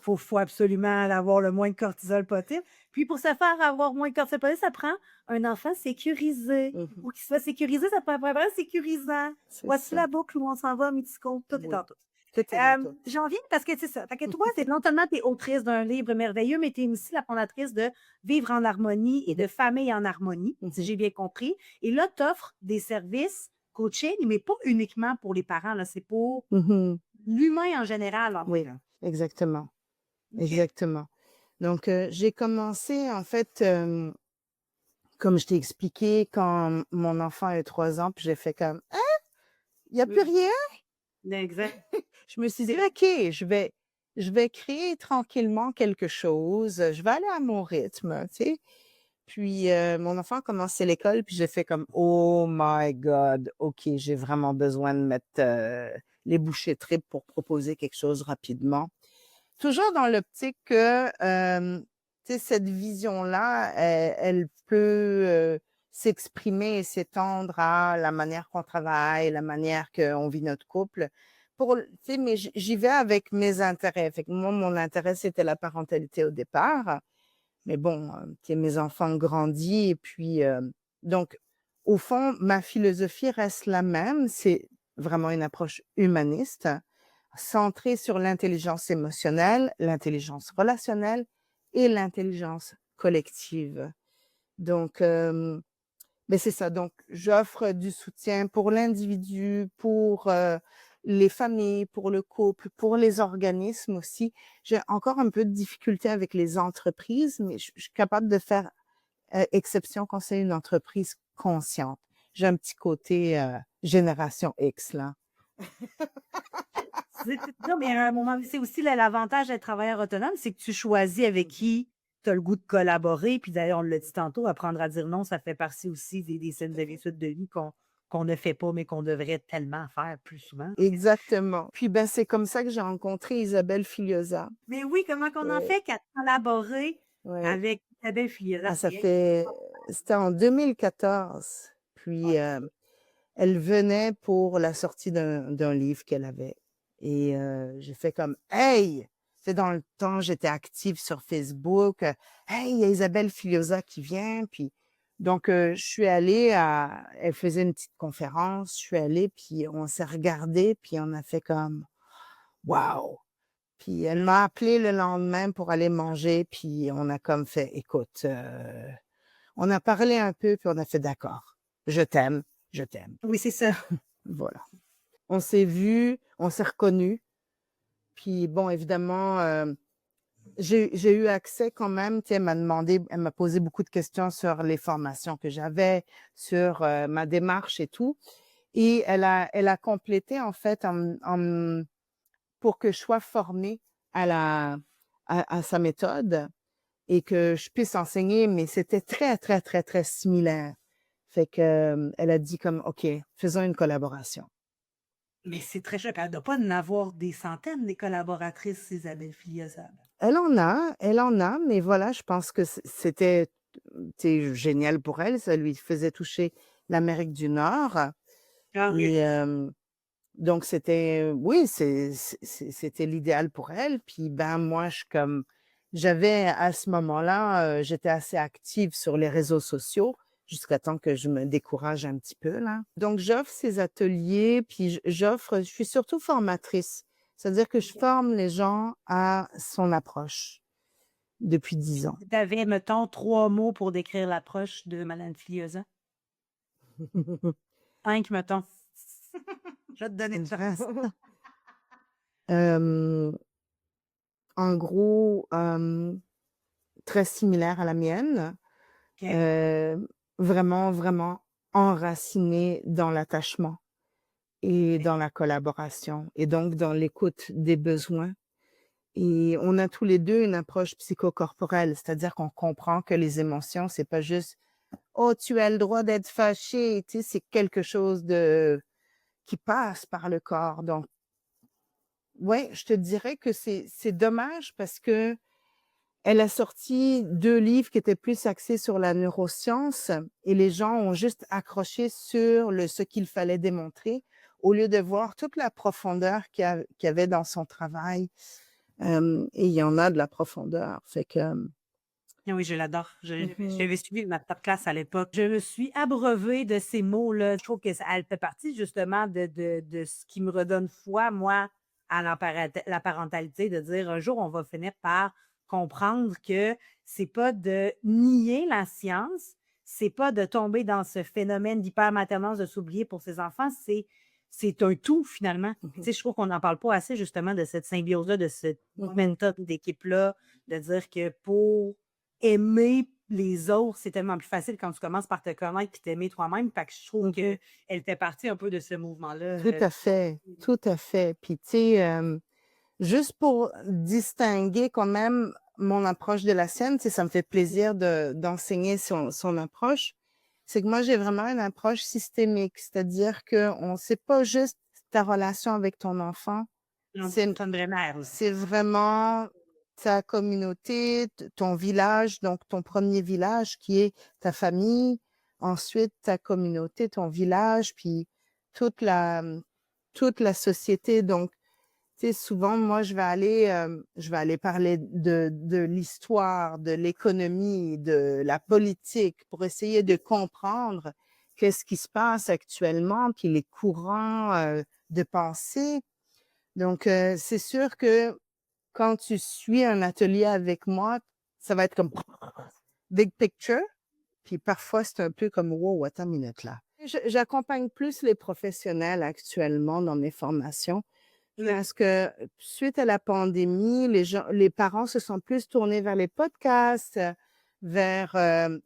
Faut absolument avoir le moins de cortisol possible. Puis pour se faire avoir moins de cortisol possible, ça prend un enfant sécurisé. Mhm. Pour qu'il soit sécurisé, ça prend un parent sécurisant. C'est Voici ça. la boucle où on s'en va, Mitsuko. Tout est Oui. en tout. Tout est dans tout. J'en viens parce que c'est ça. Fait que toi, c'est non seulement tu es autrice d'un livre merveilleux, mais tu es aussi la fondatrice de Vivre en harmonie et de Famille en harmonie, si Mhm. j'ai bien compris. Et là, tu offres des services coaching, mais pas uniquement pour les parents, là, c'est pour Mhm. l'humain en général, en fait, Oui, là. exactement. OK. Exactement. Donc, j'ai commencé, en fait, comme je t'ai expliqué, quand mon enfant a eu 3 ans, puis j'ai fait comme, ah, il n'y a plus Mmh. rien. Exact. Je me suis dit, OK, je vais créer tranquillement quelque chose. Je vais aller à mon rythme, tu sais. Puis, mon enfant a commencé l'école, puis j'ai fait comme, oh my God, OK, j'ai vraiment besoin de mettre les bouchées tripes pour proposer quelque chose rapidement. Toujours dans l'optique que, tu sais, cette vision-là, elle peut s'exprimer et s'étendre à la manière qu'on travaille, la manière qu'on vit notre couple. Tu sais, mais j'y vais avec mes intérêts. Fait que moi, mon intérêt, c'était la parentalité au départ. Mais bon, tu sais, mes enfants ont grandi et puis, donc, au fond, ma philosophie reste la même. C'est vraiment une approche humaniste centré sur l'intelligence émotionnelle, l'intelligence relationnelle et l'intelligence collective. Donc, ben c'est ça. Donc, j'offre du soutien pour l'individu, pour les familles, pour le couple, pour les organismes aussi. J'ai encore un peu de difficulté avec les entreprises, mais je suis capable de faire exception quand c'est une entreprise consciente. J'ai un petit côté génération X, là. Non, mais à un moment, c'est aussi l'avantage d'être travailleur autonome, c'est que tu choisis avec qui tu as le goût de collaborer. Puis d'ailleurs, on l'a dit tantôt, apprendre à dire non, ça fait partie aussi des scènes d'habitude de vie qu'on ne fait pas, mais qu'on devrait tellement faire plus souvent. Exactement. Puis, ben, c'est comme ça que j'ai rencontré Isabelle Filiosa. Mais oui, comment qu'on en Ouais, fait qu'à collaborer ouais. avec Isabelle Filiola? Ah, ça C'est fait, c'était en 2014. Puis, elle venait pour la sortie d'un livre qu'elle avait. Et j'ai fait comme, hey! C'est dans le temps, j'étais active sur Facebook. Hey, il y a Isabelle Filiosa qui vient. Puis, donc, je suis allée elle faisait une petite conférence. Je suis allée, puis on s'est regardé, puis on a fait comme, wow! Puis elle m'a appelé le lendemain pour aller manger, puis on a comme fait, écoute, on a parlé un peu, puis on a fait d'accord. Je t'aime, je t'aime. Oui, c'est ça. Voilà. On s'est vus, on s'est reconnus, Puis bon, évidemment, j'ai eu accès quand même, tu sais, elle m'a posé beaucoup de questions sur les formations que j'avais, sur, ma démarche et tout. Et elle a complété en fait pour que je sois formée à la à sa méthode et que je puisse enseigner, mais c'était très, très, très, très similaire. Fait que, elle a dit comme: «OK, faisons une collaboration». Mais c'est très chouette. Elle doit pas en avoir des centaines, des collaboratrices, Isabelle Filiazade. Elle en a, mais voilà, je pense que c'était, tu sais, génial pour elle. Ça lui faisait toucher l'Amérique du Nord Ah et oui. donc c'était oui, c'était l'idéal pour elle. Puis, ben, moi, j'avais à ce moment-là, j'étais assez active sur les réseaux sociaux jusqu'à temps que je me décourage un petit peu, là. Donc j'offre ces ateliers, puis je suis surtout formatrice. C'est-à-dire que je OK. forme les gens à son approche depuis 10 ans. Si tu avais, mettons, 3 mots pour décrire l'approche de madame Filiosa? 5, mettons. Je vais te donner de chance. Hem, En gros, très similaire à la mienne. OK. Heu, Vraiment, vraiment enraciné dans l'attachement et OK. dans la collaboration et donc dans l'écoute des besoins et on a tous les 2 une approche psychocorporelle, c'est-à-dire qu'on comprend que les émotions, c'est pas juste: «Oh, tu as le droit d'être fâché», tu sais? C'est quelque chose de qui passe par le corps donc ouais, je te dirais que c'est dommage parce que elle a sorti 2 livres qui étaient plus axés sur la neuroscience et les gens ont juste accroché sur ce qu'il fallait démontrer, au lieu de voir toute la profondeur qu'il y avait dans son travail, et il y en a de la profondeur. Fait que, Ah oui, je l'adore. mmh J'avais suivi une masterclass à l'époque. Je me suis abreuvée de ces mots-là. Je trouve que ça elle fait partie justement de ce qui me redonne foi, moi, à la parentalité, de dire un jour, on va finir par comprendre que c'est pas de nier la science, c'est pas de tomber dans ce phénomène d'hypermaternance, de s'oublier pour ses enfants, c'est un tout finalement. Puis, tu mh. sais, je trouve qu'on n'en parle pas assez justement de cette symbiose-là, de ce Mmh. momentum d'équipe-là, de dire que pour aimer les autres, c'est tellement plus facile quand tu commences par te connaître puis t'aimer toi-même. Fait que je trouve Mmh. qu'elle fait partie un peu de ce mouvement-là, Tout à fait, tout à fait. Puis tu sais, juste pour distinguer quand même mon approche de la sienne, tu sais, ça me fait plaisir d'enseigner son approche. C'est que moi, j'ai vraiment une approche systémique, c'est-à-dire qu'on c'est pas juste ta relation avec ton enfant, c'est c'est une vraie mère, là. c'est vraiment ta communauté, ton village, donc ton premier village qui est ta famille, ensuite ta communauté, ton village, puis toute la, toute la société. Donc tu sais, souvent, moi, je vais aller parler de l'histoire, de l'économie, de la politique pour essayer de comprendre qu'est-ce qui se passe actuellement, puis les courants, de pensée. Donc, c'est sûr que quand tu suis un atelier avec moi, ça va être comme big picture, puis parfois, c'est un peu comme: «Wow, attends une minute là». J'accompagne plus les professionnels actuellement dans mes formations Ouais. parce que suite à la pandémie, les parents se sont plus tournés vers les podcasts, vers,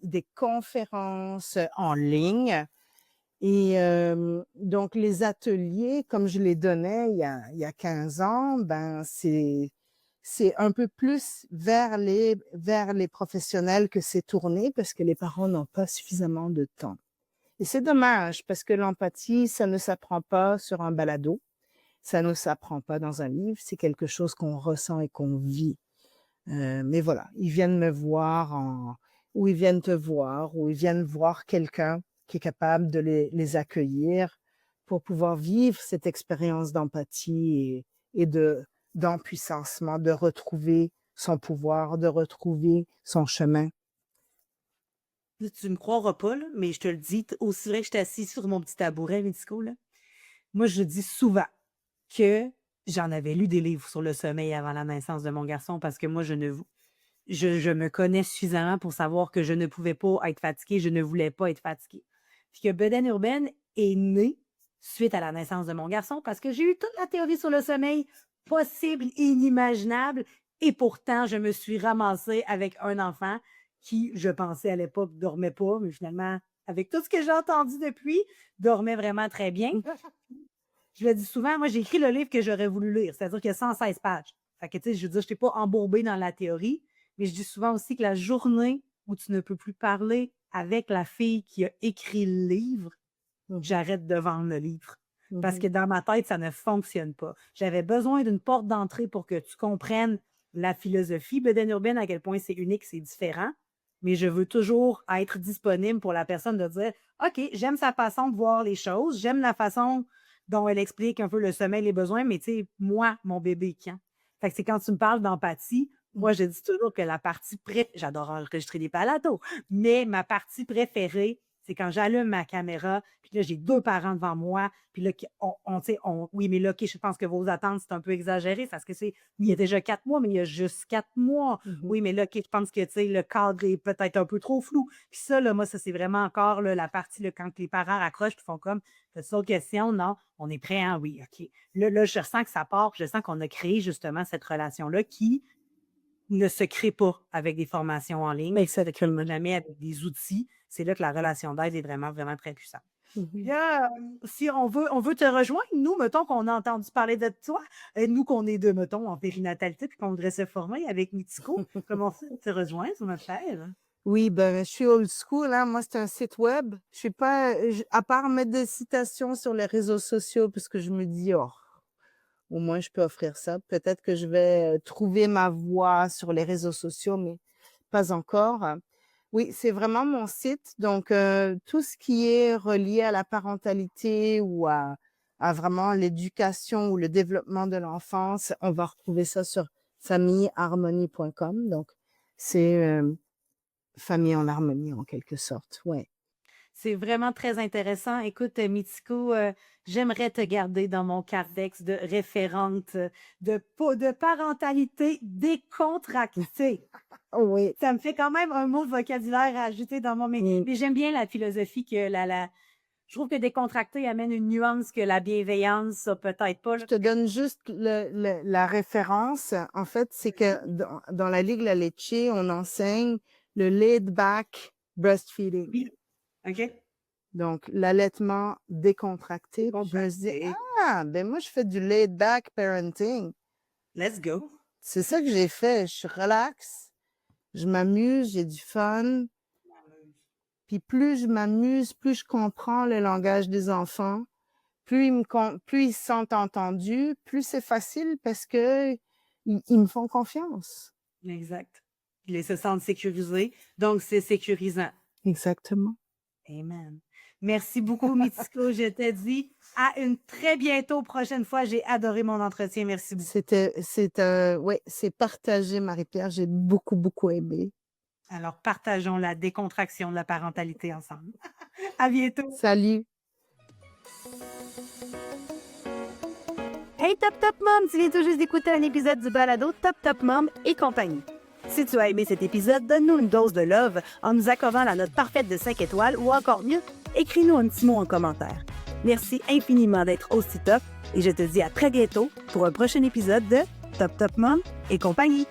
des conférences, en ligne et donc les ateliers, comme je les donnais il y a 15 ans, ben, c'est un peu plus vers les professionnels que c'est tourné parce que les parents n'ont pas suffisamment de temps et c'est dommage parce que l'empathie, ça ne s'apprend pas sur un balado. Ça ne s'apprend pas dans un livre, c'est quelque chose qu'on ressent et qu'on vit. Mais voilà, ils viennent me voir ou ils viennent te voir ou ils viennent voir quelqu'un qui est capable de les accueillir pour pouvoir vivre cette expérience d'empathie et d'empuissancement, de retrouver son pouvoir, de retrouver son chemin. Là, tu me croiras pas, là, mais je te le dis, aussi vrai que je suis assise sur mon petit tabouret médico, là, moi, je dis souvent que j'en avais lu des livres sur le sommeil avant la naissance de mon garçon parce que moi, je me connais suffisamment pour savoir que je ne pouvais pas être fatiguée, je ne voulais pas être fatiguée. Puis que Bedaine Urbaine est né suite à la naissance de mon garçon parce que j'ai eu toute la théorie sur le sommeil possible, inimaginable. Et pourtant, je me suis ramassée avec un enfant qui, je pensais à l'époque, dormait pas, mais finalement, avec tout ce que j'ai entendu depuis, dormait vraiment très bien. Je le dis souvent, moi, j'ai écrit le livre que j'aurais voulu lire, c'est-à-dire qu'il y a 116 pages. Fait que, tu sais, je veux dire, je t'ai pas embourbée dans la théorie, mais je dis souvent aussi que la journée où tu ne peux plus parler avec la fille qui a écrit le livre, j'arrête de vendre le livre. Parce que dans ma tête, ça ne fonctionne pas. J'avais besoin d'une porte d'entrée pour que tu comprennes la philosophie Bedaine urbaine, à quel point c'est unique, c'est différent. Mais je veux toujours être disponible pour la personne de dire OK, j'aime sa façon de voir les choses, j'aime la façon dont elle explique un peu le sommeil, les besoins, mais tu sais, moi, mon bébé, quand? Fait que c'est quand tu me parles d'empathie, moi, je dis toujours que la partie j'adore enregistrer des palatos, mais ma partie préférée, c'est quand j'allume ma caméra, puis là, j'ai 2 parents devant moi, puis là, tu sais, oui, mais là, OK, je pense que vos attentes, c'est un peu exagéré, parce que il y a déjà 4 mois, mais il y a juste 4 mois. Oui, mais là, OK, je pense que, tu sais, le cadre est peut-être un peu trop flou. Puis ça, là, moi, ça, c'est vraiment encore là, la partie, là, quand les parents raccrochent, puis font comme, c'est ça, question, non, on est prêt, hein, oui, OK. Là, je sens que ça part, je sens qu'on a créé justement cette relation-là qui ne se crée pas avec des formations en ligne, mais jamais avec des outils. C'est là que la relation d'aide est vraiment, vraiment très puissante. Puis là, si on veut te rejoindre, nous, mettons qu'on a entendu parler de toi, nous qu'on est deux, mettons, en périnatalité, puis qu'on voudrait se former avec Mitsuko, comment ça te rejoindre sur notre chaîne? Oui, ben, je suis old school, hein. Moi, c'est un site web. Je suis pas, à part mettre des citations sur les réseaux sociaux, parce que je me dis, oh, au moins, je peux offrir ça. Peut-être que je vais trouver ma voie sur les réseaux sociaux, mais pas encore. Oui, c'est vraiment mon site. Donc, tout ce qui est relié à la parentalité ou à vraiment l'éducation ou le développement de l'enfance, on va retrouver ça sur familleharmonie.com. Donc, c'est famille en harmonie en quelque sorte. Ouais. C'est vraiment très intéressant. Écoute, Mitsuko, j'aimerais te garder dans mon cardex de référente de parentalité décontractée. Oui. Ça me fait quand même un mot de vocabulaire à ajouter dans mon... Mais j'aime bien la philosophie que je trouve que décontracté amène une nuance que la bienveillance, ça peut-être pas. Là. Je te donne juste la référence. En fait, c'est que dans la Ligue La Leche, on enseigne le laid back breastfeeding. OK. Donc, l'allaitement décontracté. Je me dis, ben moi, je fais du laid back parenting. Let's go. C'est ça que j'ai fait. Je suis relax, je m'amuse, j'ai du fun. Puis plus je m'amuse, plus je comprends le langage des enfants, plus ils se sentent entendus, plus c'est facile parce que ils me font confiance. Exact. Ils se sentent sécurisés, donc c'est sécurisant. Exactement. Amen. Merci beaucoup, Mitsuko. Je te dis à une très bientôt prochaine fois. J'ai adoré mon entretien. Merci beaucoup. C'est partagé, Marie-Pierre. J'ai beaucoup, beaucoup aimé. Alors, partageons la décontraction de la parentalité ensemble. À bientôt. Salut. Hey Top Top Mom, tu viens tout juste d'écouter un épisode du balado Top Top Mom et compagnie. Si tu as aimé cet épisode, donne-nous une dose de love en nous accordant la note parfaite de 5 étoiles ou encore mieux, écris-nous un petit mot en commentaire. Merci infiniment d'être aussi top et je te dis à très bientôt pour un prochain épisode de Top Top Mom et compagnie.